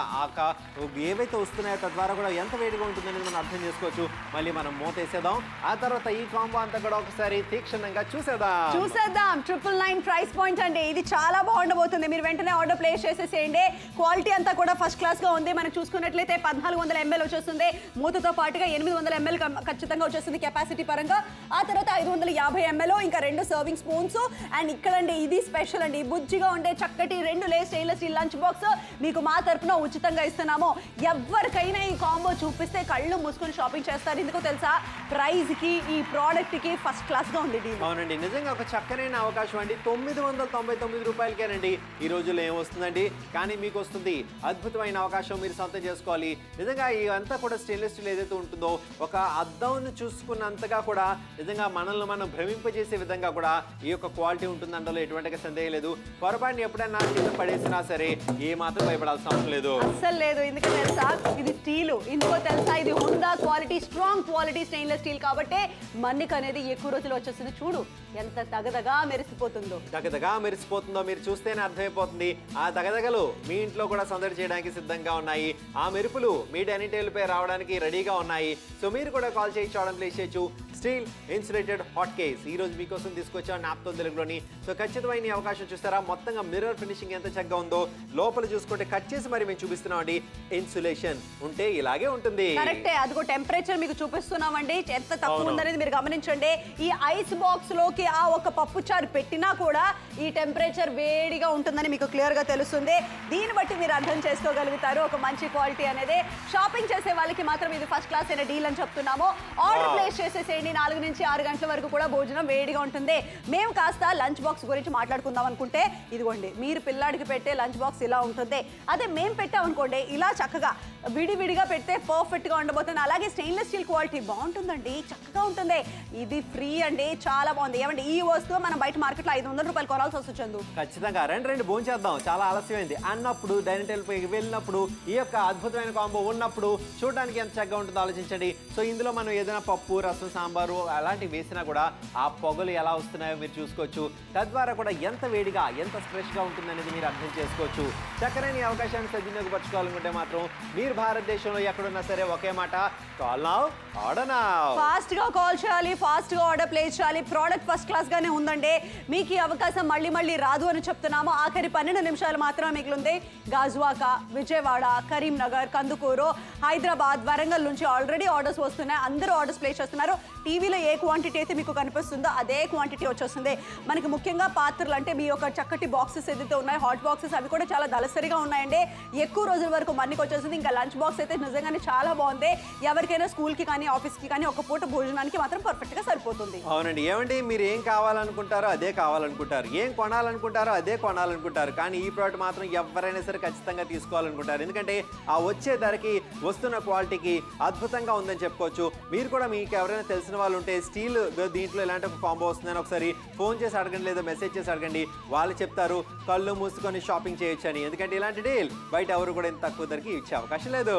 ఏవైతే వస్తున్నాయో తద్వారా కూడా ఎంత వేడిగా ఉంటుందనేది మనం అర్థం చేసుకోవచ్చు. మళ్ళీ మనం మూత వేసేద్దాం. ఆ తర్వాత ఈ కాంబో అంతా కూడా ఒకసారి తీక్షణంగా చూసేద్దాం. 999 ప్రైస్ పాయింట్ అండి. ఇది ఇది చాలా బాగుండబోతుంది. మీరు వెంటనే ఆర్డర్ ప్లేస్ చేసేసేయండి. క్వాలిటీ అంతా కూడా ఫస్ట్ క్లాస్ గా ఉంది. మనం చూసుకున్నట్లయితే 1400 ml వచ్చేస్తుంది. మూతతో పాటుగా 800 ml ఖచ్చితంగా వచ్చేస్తుంది కెపాసిటీ పరంగా. ఆ తర్వాత 550 ml, ఇంకా 2 సర్వింగ్ స్పూన్స్. అండ్ ఇక్కడండి ఇది స్పెషల్ అండి, బుజ్జిగా ఉండే చక్కటి 2 layer stainless steel lunch box మీకు మా తరపున ఉచితంగా ఇస్తున్నాము. ఎవరికైనా ఈ కాంబో చూపిస్తే కళ్ళు మూసుకొని షాపింగ్ చేస్తారు. ఎందుకో తెలుసా, ప్రైస్ కి ఈ ప్రోడక్ట్ కి ఫస్ట్ క్లాస్ గా ఉంది డీల్. అవునండి, నిజంగా ఒక చక్కనైన అవకాశం అండి. 999 రూపాయలకేనండి ఈ రోజుల్లో ఏమొస్తుందండి, కానీ మీకు వస్తుంది అద్భుతమైన అవకాశం. మీరు సొంతం చేసుకోవాలి. నిజంగా ఇదంతా కూడా స్టెయిన్లెస్ స్టీల్ ఏదైతే ఉంటుందో ఒక అద్దంను చూసుకున్నంతగా కూడా నిజంగా మనల్ని మనం భ్రమింపజేసే విధంగా కూడా ఈ యొక్క క్వాలిటీ ఉంటుందంటలో ఎటువంటి సందేహం లేదు. పొరపాటుని ఎప్పుడైనా కింద పడేసినా సరే ఏ మాత్రం భయపడాల్సిన అవసరం లేదు. అస్సలు లేదు. ఎందుకు తెలుసా, ఇది స్టీల్. ఇందుకో తెలుసా, ఇది Honda quality, strong quality stainless steel కాబట్టి మన్నిక అనేది ఎక్కువ రోజులు వచ్చేస్తుంది. చూడు ఎంత తగదగా మెరిసిపోతుందో. దగదగా మెరిసిపోతుందో మీరు చూస్తేనే అర్థమైపోతుంది. ఆ దగదగలు మీ ఇంట్లో కూడా సందడి చేయడానికి సిద్ధంగా ఉన్నాయి. ఆ మెరుపులు మీ డైనింగ్ టేబుల్ పై రావడానికి రెడీగా ఉన్నాయి. సో మీరు కూడా కాల్ చేయొచ్చు, ఆర్డర్ ప్లేస్ చేయొచ్చు. స్టీల్ ఇన్సులేటెడ్ హాట్ కేస్ ఈ రోజు మీకోసం తీసుకొచ్చాను నాప్తో తెలుగులోని. సో ఖచ్చితమైన ఈ అవకాశం చూస్తారా, మొత్తంగా మిర్రర్ ఫినిషింగ్ ఎంత చక్కగా ఉందో. లోపల చూసుకుంటే కట్ చేసి మరి మేము చూపిస్తున్నామండి. ఇన్సులేషన్ ఉంటే ఇలాగే ఉంటుంది. కరెక్టే, అదిగో టెంపరేచర్ మీకు చూపిస్తున్నామండి ఎంత తక్కువ ఉందనేది మీరు గమనించండి. ఈ ఐస్ బాక్స్ లోకి ఆ ఒక పప్పు చారు పెట్టినా కూడా ఈ టెంపరేచర్ వేడిగా ఉంటుందని మీకు క్లియర్ గా తెలుస్తుంది. దీన్ని బట్టి మీరు అర్థం చేసుకోగలుగుతారు ఒక మంచి క్వాలిటీ అనేది. షాపింగ్ చేసే వాళ్ళకి మాత్రం ఇది ఫస్ట్ క్లాస్ అయిన డీల్ అని చెప్తున్నాము. ఆర్డర్ ప్లేస్ చేసేసేయండి. 4 నుంచి 6 గంటల వరకు కూడా భోజనం వేడిగా ఉంటుంది. మేము కాస్త లంచ్ బాక్స్ గురించి మాట్లాడుకుందాం అనుకుంటే ఇదిగోండి, మీరు పిల్లాడికి పెట్టే లంచ్ బాక్స్ ఇలా ఉంటుంది. అదే మేము పెట్టామనుకోండి ఇలా చక్కగా విడివిడిగా పెడితే పర్ఫెక్ట్ గా ఉండబోతుంది. అలాగే స్టెయిన్లెస్ స్టీల్ క్వాలిటీ బాగుంటుందండి, చక్కగా ఉంటుంది. ఇది ఫ్రీ అండి, చాలా బాగుంది. ఏమండి, ఈ వస్తువు మనం బయట మార్కెట్లో 500 రూపాయలు కొనాల్సి వస్తుంది. ఖచ్చితంగా రెండు భోంచేద్దాం, చాలా ఆలస్యమైంది అన్నప్పుడు డైనింగ్ టేబుల్ పైకి వెళ్ళినప్పుడు ఈ యొక్క అద్భుతమైన కాంబో ఉన్నప్పుడు చూడడానికి ఎంత చక్కగా ఉంటుందో ఆలోచించండి. సో ఇందులో మనం ఏదైనా పప్పు, రసం, సాంబారు అలాంటివి వేసినా కూడా ఆ పొగలు ఎలా వస్తున్నాయో మీరు చూసుకోవచ్చు. తద్వారా కూడా ఎంత వేడిగా ఎంత ఫ్రెష్గా ఉంటుందనేది మీరు అర్థం చేసుకోవచ్చు. చక్కని అవకాశాన్ని సద్వినియోగపరచుకోవాలనుకుంటే మాత్రం మీరు భారతదేశంలో ఎక్కడున్నా సరే ఒకే మాట, call now order now. Fast గా కాల్ చేయాలి, ఫాస్ట్ గా ఆర్డర్ ప్లేస్ చేయాలి. ప్రోడక్ట్ ఫస్ట్ క్లాస్ గానే ఉందండి. మీకు ఈ అవకాశం మళ్ళీ మళ్ళీ రాదు అని చెప్తున్నాము. ఆఖరి 12 నిమిషాలు మాత్రమే మిగిలింది. గాజువాక, విజయవాడ, కరీంనగర్, కందుకూరు, హైదరాబాద్, వరంగల్ నుంచి ఆల్రెడీ ఆర్డర్స్ వస్తున్నాయి. అందరూ ఆర్డర్స్ ప్లేస్ చేస్తున్నారు. టీవీలో ఏ క్వాంటిటీ అయితే మీకు కనిపిస్తుందో అదే క్వాంటిటీ వచ్చేస్తుంది. మనకి ముఖ్యంగా పాత్రలు అంటే మీ యొక్క చక్కటి బాక్సెస్ ఏదైతే ఉన్నాయో, హాట్ బాక్సెస్, అవి కూడా చాలా దళసరిగా ఉన్నాయండి. ఎక్కువ రోజుల వరకు మన్నికి వచ్చేసింది. ఇంకా లంచ్ బాక్స్ అయితే నిజంగానే చాలా బాగుంది. ఎవరికైనా స్కూల్కి కానీ ఆఫీస్కి కానీ ఒక పూట భోజనానికి మాత్రం పర్ఫెక్ట్గా సరిపోతుంది. అవునండి, ఏమండి మీరు ఏం కావాలనుకుంటారో అదే కావాలనుకుంటారు, ఏం కొనాలనుకుంటారో అదే కొనాలనుకుంటారు. కానీ ఈ ప్రోడక్ట్ మాత్రం ఎవరైనా సరే ఖచ్చితంగా తీసుకోవాలనుకుంటారు. ఎందుకంటే ఆ వచ్చే ధరకి వస్తున్న క్వాలిటీకి అద్భుతంగా ఉందని చెప్పుకోవచ్చు. మీరు కూడా మీకు ఎవరైనా తెలిసిన వాళ్ళు ఉంటే స్టీల్ దీంట్లో ఇలాంటి ఒక కాంబో వస్తుందని ఒకసారి ఫోన్ చేసి అడగండి, లేదా మెసేజ్ చేసి అడగండి. వాళ్ళు చెప్తారు కళ్ళు మూసుకొని షాపింగ్ చేయొచ్చు అని. ఎందుకంటే ఇలాంటి డీల్ బయట ఎవరు కూడా ఇంత తక్కువ ధరకి ఇచ్చే అవకాశం లేదు.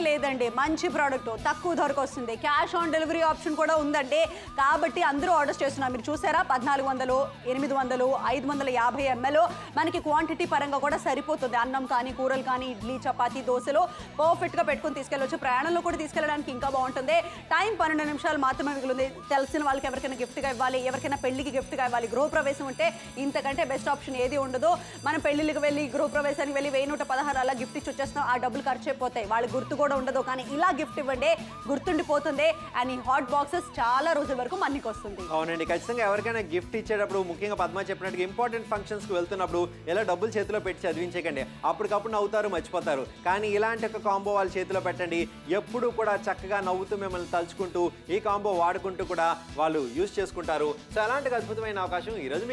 లేదండి, మంచి ప్రోడక్ట్ తక్కువ ధరకు వస్తుంది. క్యాష్ ఆన్ డెలివరీ ఆప్షన్ కూడా ఉందండి. కాబట్టి అందరూ ఆర్డర్స్ చేస్తున్నారు. మీరు చూసారా, 1400, 800, 550 ml మనకి క్వాంటిటీ పరంగా కూడా సరిపోతుంది. అన్నం కానీ, కూరలు కానీ, ఇడ్లీ, చపాతీ, దోశలు పర్ఫెక్ట్ గా పెట్టుకుని తీసుకెళ్ళవచ్చు. ప్రయాణంలో కూడా తీసుకెళ్ళడానికి ఇంకా బాగుంటుంది. టైం 12 నిమిషాలు మాత్రమే మిగిలింది. తెలిసిన వాళ్ళకి ఎవరికైనా గిఫ్ట్ గా ఇవ్వాలి, ఎవరికైనా పెళ్లికి గిఫ్ట్ గా ఇవ్వాలి, గృహప్రవేశం ఉంటే ఇంతకంటే బెస్ట్ ఆప్షన్ ఏది ఉండదు. మనం పెళ్లికి వెళ్ళి గృహప్రవేశానికి వెళ్ళి 1116 అలా గిఫ్ట్ ఇచ్చి వచ్చేస్తాం. ఆ డబ్బులు ఖర్చు అయిపోతాయి, వాళ్ళ గుర్తు కూడా ఉండదు. కానీ ఇలా గిఫ్ట్ ఇవ్వండి, గుర్తుండిపోతుంది. అండ్ ఈ హాట్ బాక్సెస్ చాలా రోజుల వరకు మన్నికి వస్తుంది. అవునండి, ఖచ్చితంగా ఎవరికైనా గిఫ్ట్ ఇచ్చేటప్పుడు, ముఖ్యంగా పద్మ చెప్పినట్టుగా ఇంపార్టెంట్ ఫంక్షన్స్ కి వెళ్తున్నప్పుడు ఇలా డబ్బులు చేతిలో పెట్టి చదివించకండి. అప్పటికప్పుడు నవ్వుతారు, మర్చిపోతారు. కానీ ఇలాంటి ఒక కాంబో వాళ్ళ చేతిలో పెట్టండి. ఎప్పుడు కూడా చక్కగా నవ్వుతూ మిమ్మల్ని తలుచుకుంటూ ఈ కాంబో వాడుకుంటూ కూడా వాళ్ళు యూజ్ చేసుకుంటారు. సో అలాంటి అద్భుతమైన అవకాశం ఈ రోజు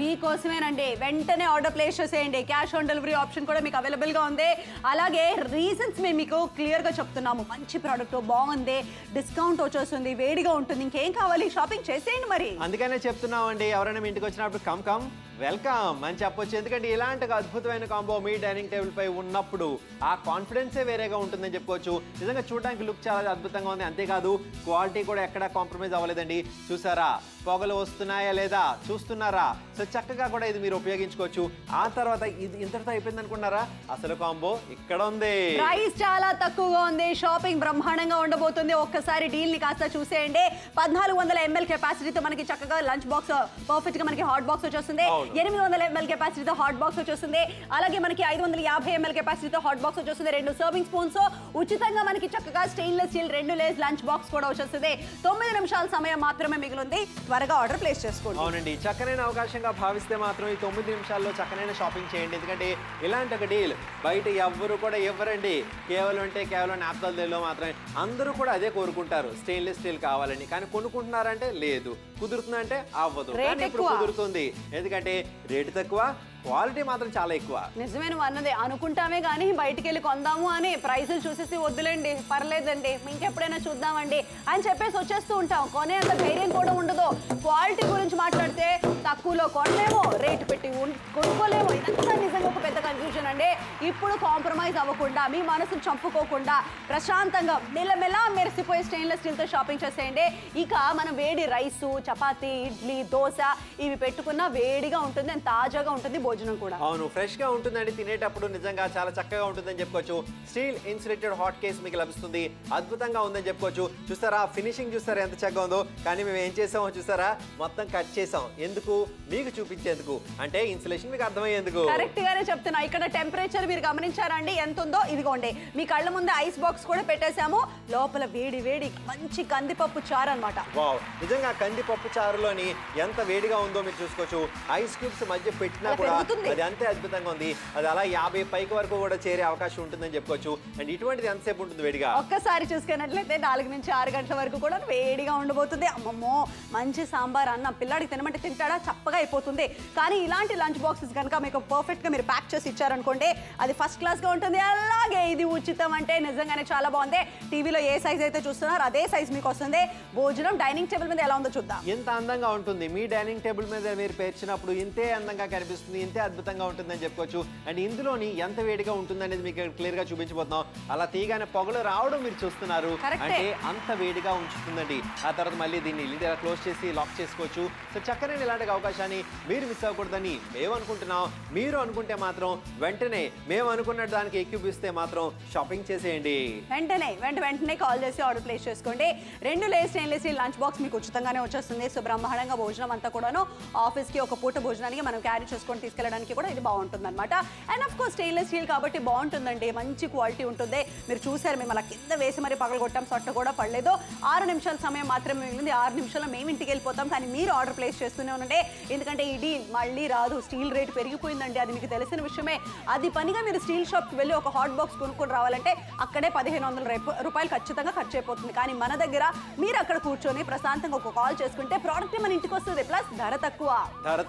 మీకోసమేనండి. వెంటనే ఆర్డర్ ప్లేస్ చేసేయండి. క్యాష్ ఆన్ డెలివరీ ఆప్షన్ కూడా మీకు అవైలబుల్ గా ఉంది. అలాగే రీజన్స్ మేము మీకు క్లియర్ గా చెప్తున్నాము. మంచి ప్రోడక్ట్, బాగుంది, డిస్కౌంట్ వచ్చేస్తుంది, వేడిగా ఉంటుంది, ఇంకేం కావాలి, షాపింగ్ చేసేయండి. మరి అందుకనే చెప్తున్నామండి, ఎవరైనా మీ ఇంటికి వచ్చినప్పుడు కమ్ వెల్కమ్ అని చెప్పొచ్చు. ఎందుకంటే ఇలాంటి అద్భుతమైన కాంబో మీ డైనింగ్ టేబుల్ పై ఉన్నప్పుడు ఆ కాన్ఫిడెన్సే వేరేగా ఉంటుందని చెప్పుకోవచ్చు. నిజంగా చూడడానికి లుక్ చాలా అద్భుతంగా ఉంది. అంతేకాదు క్వాలిటీ కూడా ఎక్కడా కాంప్రమైజ్ అవ్వలేదండి. చూసారా, పొగలు వస్తున్నాయా లేదా చూస్తున్నారా? సో చక్కగా కూడా ఇది మీరు ఉపయోగించుకోవచ్చు. ఆ తర్వాత ఇది ఇంతటితో అయిపోయింది అనుకున్నారా? అసలు కాంబో ఇక్కడ ఉంది. ప్రైస్ చాలా తక్కువగా ఉంది, షాపింగ్ బ్రహ్మాండంగా ఉండబోతుంది. ఒక్కసారి డీల్ ని కాస్త చూసేయండి. 1400 ml కెపాసిటీతో మనకి చక్కగా లంచ్ బాక్స్ పర్ఫెక్ట్ గా మనకి హాట్ బాక్స్ వచ్చేస్తుంది. 800 ml కెపాసిటీతో హాట్ బాక్స్ వచ్చేస్తుంది. అలాగే మనకి 550 ml కెపాసిటీతో హాట్ బాక్స్ వచ్చేస్తుంది. 2 సర్వింగ్ స్పూన్స్ ఉచితంగా మనకి చక్కగా stainless steel 2 layers lunch box కూడా వచ్చేస్తుంది. 9 నిమిషాల సమయం మాత్రమే మిగిలింది. త్వరగా ఆర్డర్ ప్లేస్ చేసుకోండి. అవునండి, చక్కనైన అవకాశంగా భావిస్తే మాత్రం ఈ 9 నిమిషాల్లో చక్కనైన షాపింగ్ చేయండి. ఎందుకంటే ఇలాంటి ఒక డీల్ బయట ఎవ్వరు కూడా ఇవ్వరండి. కేవలం నాప్తాల్లో మాత్రమే. అందరూ కూడా అదే కోరుకుంటారు, స్టెయిన్లెస్ స్టీల్ కావాలని. కానీ కొనుక్కుంటున్నారంటే లేదు, కుదురుతుందంటే అవ్వదు. కానీ ఇప్పుడు కుదురుతుంది. ఎందుకంటే రేటు తక్కువ, క్వాలిటీ మాత్రం చాలా ఎక్కువ. నిజమే నువ్వు అన్నది. అనుకుంటామే కానీ బయటికి వెళ్ళి కొందాము అని ప్రైసులు చూసేసి వద్దులేండి, పర్లేదండి, ఇంకెప్పుడైనా చూద్దామండి అని చెప్పేసి వచ్చేస్తూ ఉంటాం. కొనే అంత ధైర్యం కూడా ఉండదు. క్వాలిటీ గురించి మాట్లాడితే తక్కువలో కొనలేమో, రేటు పెట్టి కొనుక్కోలేమో. ఇదంతా నిజంగా ఒక పెద్ద కన్ఫ్యూజన్ అండి. ఇప్పుడు కాంప్రమైజ్ అవ్వకుండా, మీ మనసును చంపుకోకుండా ప్రశాంతంగా మెల్లమెల్లా మెరిసిపోయే స్టెయిన్లెస్ స్టీల్తో షాపింగ్ చేసేయండి. ఇక మనం వేడి రైసు, చపాతీ, ఇడ్లీ, దోశ ఇవి పెట్టుకున్న వేడిగా ఉంటుంది, తాజాగా ఉంటుంది భోజనం కూడా. అవును, ఫ్రెష్ గా ఉంటుందండి. తినేటప్పుడు నిజంగా చాలా చక్కగా ఉంటుందని చెప్పుకోవచ్చు. స్టీల్ ఇన్సులేటెడ్ హాట్ కేస్ మీకు లభిస్తుంది. అద్భుతంగా ఉందని చెప్పుకోవచ్చు. చూస్తారా ఫినిషింగ్, చూస్తారా ఎంత చక్కగా ఉందో. కానీ మేము ఏం చేసామో చూసారా, మొత్తం కట్ చేసాం. ఎందుకు? మీకు చూపించేందుకు. అంటే ఇన్సులేషన్ మీకు అర్థమయ్యేందుకు. కరెక్ట్ గానే చెప్తున్నా. ఇక్కడ టెంపరేచర్ మీరు గమనించారండి ఎంత ఉందో? ఇదిగోండి మీ కళ్ళ ముందే ఐస్ బాక్స్ కూడా పెట్టేశాము. లోపల వేడి వేడి మంచి కందిపప్పు చారు అన్నమాట. వావ్, నిజంగా కందిపప్పు చారులోని ఎంత వేడిగా ఉందో మీరు చూసుకోవచ్చు. ఐస్ క్యూబ్స్ మధ్య పెట్టినా కూడా అది అంతే అద్భుతంగా ఉంది. అది అలా 50 పైకి వరకు కూడా చేరే అవకాశం ఉంటుందని చెప్పుకోవచ్చు. అండ్ ఇటువంటిది ఎంతసేపు ఉంటుంది వేడిగా? ఒక్కసారి చూసుకున్నట్లయితే 4 నుంచి 6 గంటల వరకు కూడా వేడిగా ఉండబోతుంది. అమ్మమ్మో, మంచి సాంబార్ అన్నం పిల్లాడికి తినమంటే తింటాడా? చప్పగా అయిపోతుంది. కానీ ఇలాంటి లంచ్ బాక్సెస్ కనుక మీకు పర్ఫెక్ట్ గా మీరు ప్యాక్ చేసి ఇచ్చారనుకోండి, అది ఫస్ట్ క్లాస్ గా ఉంటుంది. అలాగే ఇది ఉచితం అంటే నిజంగానే చాలా బాగుంది. టీవీలో ఏ సైజ్ అయితే చూస్తున్నారో అదే సైజ్ మీకు వస్తుంది. భోజనం డైనింగ్ టేబుల్ మీద ఎలా ఉందో చూద్దాం. ఎంత అందంగా ఉంటుంది. మీ డైనింగ్ టేబుల్ మీద మీరు పేర్చినప్పుడు ఇంతే అందంగా కనిపిస్తుంది, ఇంతే అద్భుతంగా ఉంటుందని చెప్పుకోవచ్చు. అండ్ ఇందులోని ఎంత వేడిగా ఉంటుంది అనేది మీకు క్లియర్ గా చూపించబోతున్నాం. అలా తీగానే పొగలు రావడం మీరు చూస్తున్నారు. అంటే అంత వేడిగా ఉంచుతుందండి. ఆ తర్వాత మళ్ళీ దీన్ని ఇలా క్లోజ్ చేసి లాక్ చేసుకోవచ్చు. సో చక్కనే ఇలాంటి అవకాశాన్ని మీరు మిస్ అవ్వకూడదని మేము అనుకుంటున్నాం. మీరు అనుకుంటే మాత్రం వెంటనే మేము అనుకున్న దానికి ఎక్కిపిస్తే మాత్రం షాపింగ్ చేసేయండి. వెంటనే కాల్ చేసి ఆర్డర్ ప్లేస్ చేసుకోండి. 2 layer stainless steel lunch box మీకు ఉచితంగానే వచ్చేస్తుంది. సో బ్రహ్మాండంగా భోజనం అంతా కూడాను ఆఫీస్కి ఒక పూట భోజనానికి మనం క్యారీ చేసుకొని తీసుకెళ్ళడానికి కూడా ఇది బాగుంటుంది అనమాట. And of course stainless steel కాబట్టి బాగుంటుందండి, మంచి క్వాలిటీ ఉంటుంది. మీరు చూసారు, మేము అలా కింద వేసి మరి పగలగొట్టాం, సొట్ట కూడా పడలేదు. 6 నిమిషాల సమయం మాత్రమే మిగిలింది. 6 నిమిషాల్లో మేము ఇంటికి వెళ్ళిపోతాం. కానీ మీరు ఆర్డర్ ప్లేస్ చేస్తూనే ఉండండి. ఎందుకంటే ఈ డీల్ మళ్ళీ రాదు. స్టీల్ రేట్ పెరిగిపోయిందండి, అది మీకు తెలిసిన విషయమే. అది పనిగా మీరు స్టీల్ షాప్కి వెళ్ళి ఒక హాట్ బాక్స్ కొనుక్కొని రావాలంటే అక్కడే 1500 రూపాయలు ఖచ్చితంగా ఖర్చు అయిపోతుంది. కానీ మన దగ్గర మీరు అక్కడ కూర్చొని ప్రశాంతంగా ఒక కాల్ చేసుకుంటే ప్రోడక్ట్ మన ఇంటికి వస్తుంది. ప్లస్ ధర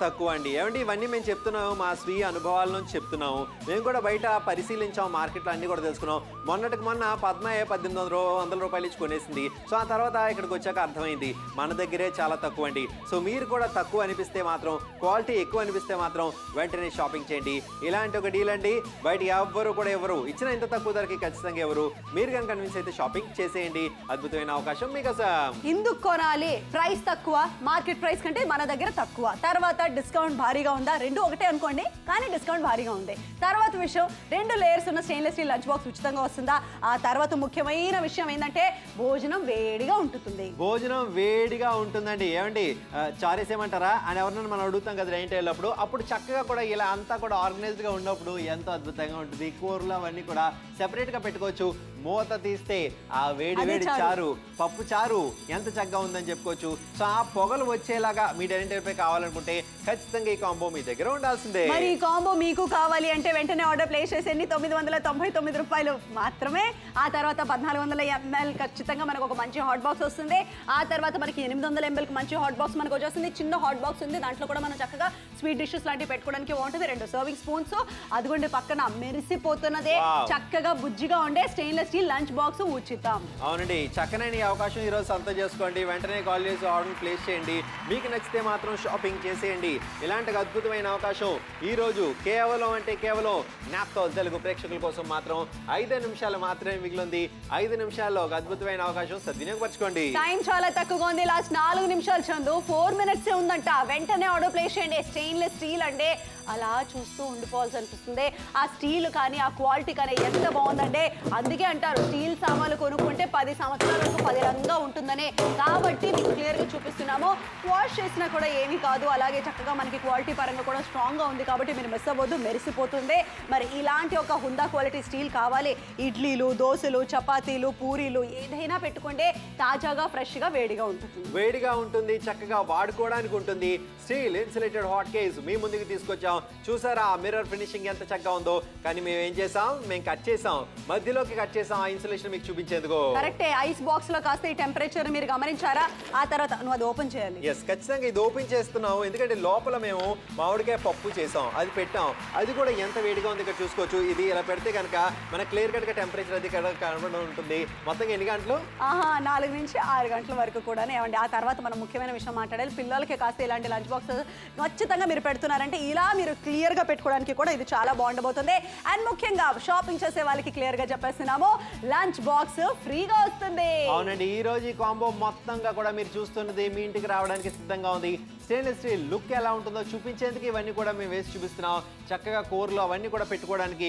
తక్కువ అండి. ఏమండి ఇవన్నీ మేము చెప్తున్నాము, మా స్వీయ అనుభవాల నుంచి చెప్తున్నాము. మేము కూడా బయట పరిశీలించాం, మార్కెట్లో అన్ని కూడా తెలుసుకున్నాం. మొన్నటికి మొన్న పద్మయ్య 1800 రూపాయలు ఇచ్చి కొనేసింది. సో ఆ తర్వాత ఇక్కడికి వచ్చాక అర్థమైంది మన దగ్గరే చాలా తక్కువ అండి. సో మీరు కూడా తక్కువ అనిపిస్తే మాత్రం, క్వాలిటీ ఎక్కువ అనిపిస్తే మాత్రం వెంటనే షాపింగ్ చేయండి. ఇలాంటి ఒక డీల్ అండి బయట ఎవ్వరు కూడా ఎవరు ఇచ్చిన ఇంత తక్కువ ధరకి ఖచ్చితంగా ఎవరు. మీరు కనుక కన్విన్స్ అయితే షాపింగ్ చేసేయండి. అద్భుతమైన అవకాశం మీకోసం. ఇందుకు కొనాలి, ప్రైస్ తక్కువ, మార్కెట్ ప్రైస్ కంటే మన దగ్గర తక్కువ. తర్వాత డిస్కౌంట్ భారీగా ఉందా? 2 ఒకటే అనుకోండి, కానీ డిస్కౌంట్ భారీగా ఉంది. తర్వాత విషయం, 2 లేయర్స్ ఉన్న స్టెయిన్లెస్ స్టీల్ లంచ్ బాక్స్ ఉచితంగా వస్తుందా? ఆ తర్వాత ముఖ్యమైన విషయం ఏంటంటే భోజనం వేడిగా ఉంటుంది. భోజనం వేడిగా ఉంటుందండి. ఏమండి చారేసేమంటారా అని ఎవరినైనా మనం అడుగుతాం కదా డైనింగ్ టేబుల్ అప్పుడు. అప్పుడు చక్కగా కూడా ఇలా అంతా కూడా ఆర్గనైజ్డ్ గా ఉన్నప్పుడు ఎంతో అద్భుతంగా ఉంటుంది. కూరలు అవన్నీ కూడా సెపరేట్ గా పెట్టుకోవచ్చు. మూత తీస్తే ఆ వేడి వేడి చారు, పప్పు చారు ఎంత చక్కగా ఉందని చెప్పుకోవచ్చు. సో ఆ పొగలు వచ్చేలాగా మీ డైనింగ్ టేబుల్ పై కావాలనుకుంటే ఖచ్చితంగా ఈ కాంబో మీ దగ్గర ఉండాల్సిందే. మరి ఈ కాంబో మీకు కావాలి అంటే వెంటనే ఆర్డర్ ప్లేస్ చేసేయండి. 999 రూపాయలు మాత్రమే. ఆ తర్వాత 1400 ml ఖచ్చితంగా మనకు ఒక మంచి హాట్ బాక్స్ వస్తుంది. ఆ తర్వాత మనకి 800 ml మంచి హాట్ బాక్స్ మనకు వచ్చేస్తుంది. చిన్న హాట్ బాక్స్ ఉంది, దాంట్లో కూడా మనం చక్కగా స్వీట్ డిషెస్ లాంటివి పెట్టుకోవడానికి బాగుంటుంది. 2 సర్వింగ్ స్పూన్స్, అదిగోండి పక్కన మెరిసిపోతున్నదే చక్కగా బుజ్జిగా ఉండే స్టెయిన్లెస్ స్టీల్ లంచ్ బాక్స్ ఉచితం. అవునండి, చక్కనైన ఈ అవకాశం ఈరోజు సొంతం చేసుకోండి. వెంటనే కాల్ చేసి ఆర్డర్ ప్లేస్ చేయండి. మీకు నచ్చితే మాత్రం షాపింగ్ చేసేయండి. ఇలాంటి అద్భుతమైన అవకాశం ఈ రోజు కేవలం నాప్తోల్ తెలుగు ప్రేక్షకుల కోసం మాత్రం 5 నిమిషాలు మాత్రమే మిగిలింది. 5 నిమిషాల్లో ఒక అద్భుతమైన అవకాశం సద్వినియోగపరచుకోండి. టైం చాలా తక్కువగా ఉంది. లాస్ట్ 4 నిమిషాలు చందు, 4 minutes ఉందంట. వెంటనే ఆర్డర్ ప్లేస్ చేయండి. స్టెయిన్లెస్ స్టీల్ అంటే అలా చూస్తూ ఉండిపోవాల్సి అనిపిస్తుంది. ఆ స్టీల్ కానీ ఆ క్వాలిటీ కానీ ఎంత బాగుందంటే అందుకే అంటారు స్టీల్ సామాన్లు కొనుక్కుంటే 10 సంవత్సరాల వరకు 10 రంగా ఉంటుందనే. కాబట్టి మీకు క్లియర్గా చూపిస్తున్నాము. వాష్ చేసినా కూడా ఏమీ కాదు. అలాగే చక్కగా మనకి క్వాలిటీ పరంగా కూడా స్ట్రాంగ్గా ఉంది. కాబట్టి మీరు మిస్ అవ్వద్దు, మెరిసిపోతుంది. మరి ఇలాంటి ఒక హుందా క్వాలిటీ స్టీల్ కావాలి. ఇడ్లీలు, దోశలు, చపాతీలు, పూరీలు ఏదైనా పెట్టుకుంటే తాజాగా ఫ్రెష్గా వేడిగా ఉంటుంది. చక్కగా వాడుకోవడానికి ఉంటుంది. స్టీల్ ఇన్సులేటెడ్ హాట్ కేస్ మీ ముందుకు తీసుకొచ్చాం. చూసారా ఆ మిర్రర్ ఫినిషింగ్ ఎంత చక్కగా ఉందో. కానీ మేము ఏం చేసాం, మేము కట్ చేసాం, మధ్యలోకి కట్ చేసాం ఆ ఇన్సులేషన్ మీకు చూపించేందుకు. కరెక్టే. ఐస్ బాక్స్ లో కాస్త ఈ టెంపరేచర్ మీరు గమనించారా? ఆ తర్వాత నువ్వు అది ఓపెన్ చేయాలి. ఎస్, ఖచ్చితంగా ఇది ఓపెన్ చేస్తున్నాం. ఎందుకంటే లోపల మేము మామిడికాయ పప్పు చేసాం, అది పెట్టాం. అది కూడా ఎంత వేడిగా ఉంది ఇక్కడ చూసుకోవచ్చు. ఇది ఇలా పెడితే కనుక మన క్లియర్ కట్ గా టెంపరేచర్ అది కనబడి ఉంటుంది. మొత్తం ఎన్ని గంటలు? 4 నుంచి 6 గంటల వరకు కూడా ఏమండి. ఆ తర్వాత మనం ముఖ్యమైన విషయం మాట్లాడాలి. పిల్లలకి కాస్త ఇలాంటి లంచ్ బాక్స్ ఖచ్చితంగా మీరు పెడుతున్నారంటే ఇలా మీరు క్లియర్ గా పెట్టుకోవడానికి కూడా ఇది చాలా బాగుండబోతుంది. అండ్ ముఖ్యంగా షాపింగ్ చేసే వాళ్ళకి క్లియర్ గా చెప్పేస్తున్నాము, లంచ్ బాక్స్ ఫ్రీగా వస్తుంది. అవునండి, ఈ రోజు ఈ కాంబో మొత్తంగా కూడా మీరు చూస్తున్నది మీ ఇంటికి రావడానికి సిద్ధంగా ఉంది. స్టెయిన్లెస్ స్టీల్ లుక్ ఎలా ఉంటుందో చూపించేందుకు ఇవన్నీ కూడా మేము వేసి చూపిస్తున్నాం. చక్కగా కూరలు అవన్నీ కూడా పెట్టుకోవడానికి,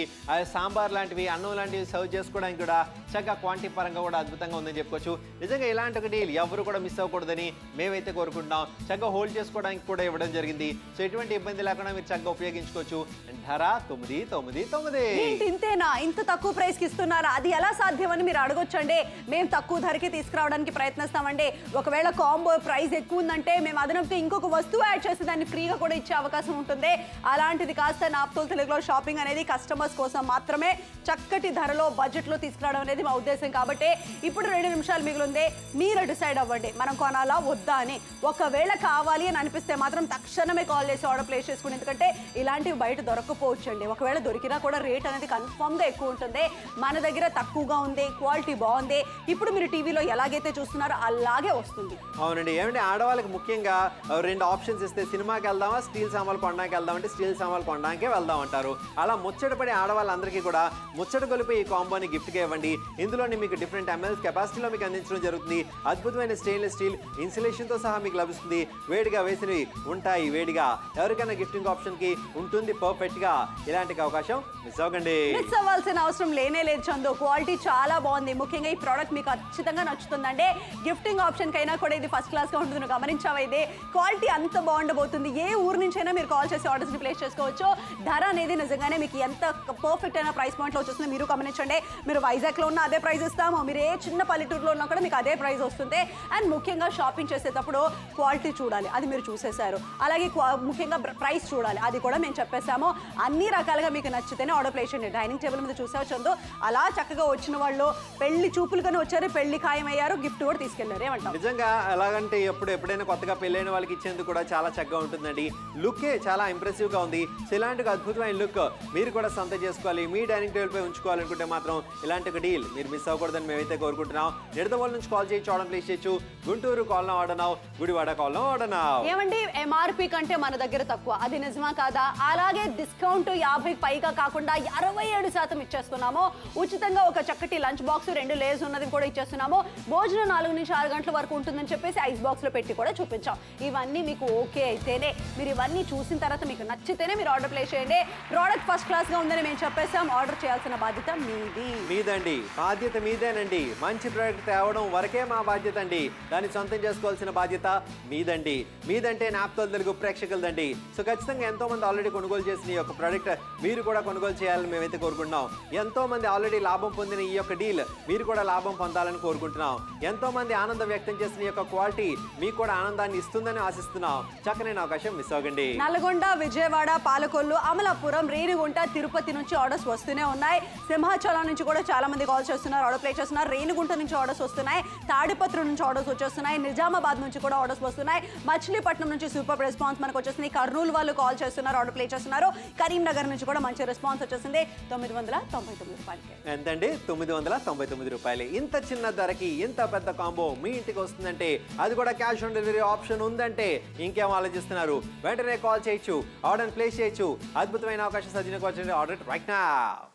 సాంబార్ లాంటివి, అన్నం లాంటివి సర్వ్ చేసుకోవడానికి కూడా చక్కగా క్వాంటిటీ పరంగా కూడా అద్భుతంగా ఉందని చెప్పుకోవచ్చు. నిజంగా ఇలాంటి ఒక డీల్ ఎవరు కూడా మిస్ అవ్వకూడదని మేమైతే కోరుకుంటున్నాం. చక్కగా హోల్డ్ చేసుకోవడానికి కూడా ఇవ్వడం జరిగింది. సో ఎటువంటి ఇబ్బంది లేకుండా మీరు చక్కగా ఉపయోగించుకోవచ్చు. ధర 999. ఇంతేనా? ఇంత తక్కువ ప్రైస్ కి ఇస్తున్నారా? అది ఎలా సాధ్యమని మీరు అడగొచ్చండి. మేము తక్కువ ధరకి తీసుకురావడానికి ప్రయత్నిస్తామండి. ఒకవేళ కాంబో ప్రైస్ ఎక్కువ ఉందంటే మేము అదనంగా ఇంకొక వస్తువు యాడ్ చేసి దాన్ని ఫ్రీగా కూడా ఇచ్చే అవకాశం ఉంటుంది. అలాంటిది కాస్త నాప్తోల్ తెలుగులో షాపింగ్ అనేది కస్టమర్స్ కోసం మాత్రమే చక్కటి ధరలో బడ్జెట్లో తీసుకురావడం అనేది మా ఉద్దేశం. కాబట్టి ఇప్పుడు 2 నిమిషాలు మిగిలింది. మీరు డిసైడ్ అవ్వండి మనం కొనాలా వద్దా అని. ఒకవేళ కావాలి అని అనిపిస్తే మాత్రం తక్షణమే కాల్ చేసి ఆర్డర్ ప్లేస్ చేసుకోండి. ఎందుకంటే ఇలాంటివి బయట దొరకపోవచ్చు అండి. ఒకవేళ దొరికినా కూడా రేట్ అనేది కన్ఫర్మ్గా ఎక్కువ ఉంటుంది. మన దగ్గర తక్కువగా ఉంది, క్వాలిటీ బాగుంది. ఇప్పుడు మీరు టీవీలో ఎలాగైతే చూస్తున్నారో అలాగే వస్తుంది. అవునండి, ఏమంటే ఆడవాళ్ళకి ముఖ్యంగా 2 ఆప్షన్స్ ఇస్తే సినిమాకి వెళ్దామా, స్టీల్ సామాన్లు కొనడానికి వెళ్దామంటే స్టీల్ సామాన్లు కొనడానికే వెళ్దాం అంటారు. అలా ముచ్చటపడే ఆడవాళ్ళందరికీ కూడా ముచ్చట కొలిపి ఈ కాంబోని గిఫ్ట్గా ఇవ్వండి. ఇందులోని మీకు డిఫరెంట్ ఎంఎల్ కెపాసిటీలో మీకు అందించడం జరుగుతుంది. అద్భుతమైన స్టెయిన్లెస్ స్టీల్ ఇన్సులేషన్తో సహా మీకు లభిస్తుంది. వేడిగా వేసినవి ఉంటాయి. వేడిగా ఎవరికైనా గిఫ్టింగ్ ఆప్షన్కి ఉంటుంది పర్ఫెక్ట్గా. ఇలాంటి అవకాశం మిస్ అవ్వకండి. మిస్ అవ్వాల్సిన అవసరం లేనే లేదు చందు. క్వాలిటీ చాలా బాగుంది. ముఖ్యంగా ఈ ప్రోడక్ట్ మీకు ఖచ్చితంగా నచ్చుతుందంటే గిఫ్టింగ్ ఆప్షన్ కైనా కూడా ఇది ఫస్ట్ క్లాస్గా ఉంటుంది. గమనించావా? ఇది క్వాలిటీ అంత బాగుండబోతుంది. ఏ ఊరు నుంచైనా మీరు కాల్ చేసి ఆర్డర్స్ని ప్లేస్ చేసుకోవచ్చు. ధర అనేది నిజంగానే మీకు ఎంత పర్ఫెక్ట్ అయిన ప్రైస్ పాయింట్లో వచ్చేస్తుంది మీరు గమనించండి. మీరు వైజాగ్లో ఉన్న అదే ప్రైస్ ఇస్తాము. మీరు ఏ చిన్న పల్లెటూరులో ఉన్నా కూడా మీకు అదే ప్రైస్ వస్తుంది. అండ్ ముఖ్యంగా షాపింగ్ చేసేటప్పుడు క్వాలిటీ చూడాలి, అది మీరు చూసేశారు. అలాగే ముఖ్యంగా ప్రైస్ చూడాలి, అది కూడా మేము చెప్పేసాము. అన్ని రకాలుగా మీకు నచ్చితేనే ఆర్డర్ ప్లేస్ చేయండి. డైనింగ్ టేబుల్ మీద చూసావు చందు, అలా చక్కగా వచ్చిన వాళ్ళు పెళ్లి చూపులుగానే వచ్చారు, పెళ్లి ఖాయమయ్యారు, గిఫ్ట్ కూడా తీసుకెళ్లారు. ఏమంటారు? నిజంగా ఎలాగంటే ఎప్పుడైనా కొత్తగా పెళ్ళైన వాళ్ళకి ఇచ్చేందుకు కూడా చాలా చక్కగా ఉంటుందండి. లుక్కే చాలా ఇంప్రెసివ్గా ఉంది. సో ఇలాంటి అద్భుతమైన లుక్ మీరు కూడా సొంతం చేసుకోవాలి, మీ డైనింగ్ టేబుల్ పై ఉంచుకోవాలనుకుంటే మాత్రం ఇలాంటి ఒక డీల్ మీరు మిస్ అవ్వకూడదని మేమైతే కోరుకుంటున్నాం. నిడదవోలు నుంచి కాల్ చేసి ఆర్డర్ ప్లేస్ చేయొచ్చు. గుంటూరు కాల్న ఆర్డర్నావు, గుడివాడ కాల్న ఆర్డర్నావు. ఏమండి, ఎంఆర్పి కంటే మన దగ్గర తక్కువ, అది నిజమా కాదా? అలాగే డిస్కౌంట్ 50 పైగా కాకుండా 67% ఇచ్చేస్తున్నాము. ఉచితంగా ఒక చక్కటి లంచ్ బాక్స్, 2 లేస్ ఉన్నది కూడా ఇచ్చేస్తున్నాము. భోజనం 4 నుంచి 6 గంటల వరకు ఉంటుందని చెప్పేసి ఐస్ బాక్స్ లో పెట్టి కూడా చూపించాం. ఇవన్నీ మీకు ఓకే అయితేనే, మీరు ఇవన్నీ చూసిన తర్వాత మీకు నచ్చితేనే మీరు ఆర్డర్ ప్లేస్ చేయండి. ప్రోడక్ట్ ఫస్ట్ క్లాస్ గా ఉందని మేము చెప్పేసాం. ఆర్డర్ చేయాల్సిన బాధ్యత మీదండి. బాధ్యత మీదేనండి. మంచి ప్రోడక్ట్ తేవడం వరకే మా బాధ్యత అండి. దాన్ని సొంతం చేసుకోవాల్సిన బాధ్యత మీదంటే నాప్తోల్ తెలుగు ప్రేక్షకులదండి. సో ఖచ్చితంగా ఎంతో మంది ఆల్రెడీ కొనుగోలు చేసిన ఈ యొక్క ప్రోడక్ట్ మీరు కూడా కొనుగోలు చేయాలని మేమైతే కోరుకుంటున్నాం. ఎంతో మంది ఆల్రెడీ లాభం పొందిన ఈ యొక్క డీల్ మీరు కూడా లాభం పొందాలని కోరుకుంటున్నాం. ఎంతో మంది ఆనందం వ్యక్తం చేసిన ఈ యొక్క క్వాలిటీ మీకు కూడా ఆనందాన్ని ఇస్తుందని ఆశిస్తున్నాం. ఇస్తున్నాం. చక్కనైన అవకాశం మిస్ అవ్వకండి. నల్గొండ, విజయవాడ, పాలకొల్లు, అమలాపురం, రేణిగుంట, తిరుపతి నుంచి ఆర్డర్స్ వస్తూనే ఉన్నాయి. సింహాచలం నుంచి కూడా చాలా మంది కాల్ చేస్తున్నారు, ఆర్డర్ ప్లేస్ చేస్తున్నారు. రేణిగుంట నుంచి ఆర్డర్స్ వస్తున్నాయి, తాడిపత్రి నుంచి ఆర్డర్స్ వచ్చేస్తున్నాయి, నిజామాబాద్ నుంచి కూడా ఆర్డర్స్ వస్తున్నాయి, మచిలీపట్నం నుంచి సూపర్ రెస్పాన్స్ మనకు వచ్చేసింది, కర్నూలు వాళ్ళు కాల్ చేస్తున్నారు, ఆర్డర్ ప్లేస్ చేస్తున్నారు, కరీంనగర్ నుంచి కూడా మంచి రెస్పాన్స్ వచ్చేసింది. 999 రూపాయలకి. ఎంతండి? 999 రూపాయలు. ఇంత చిన్న ధరకి ఇంత పెద్ద కాంబో మీ ఇంటికి వస్తుందంటే, అది కూడా క్యాష్ ఆన్ డెలివరీ ఆప్షన్ ఉందంటే ఇంకేం ఆలోచిస్తున్నారు? వెంటనే కాల్ చేయొచ్చు, ఆర్డర్ ప్లేస్ చేయొచ్చు. అద్భుతమైన అవకాశం సజ్జనకు వచ్చింది. Order right now.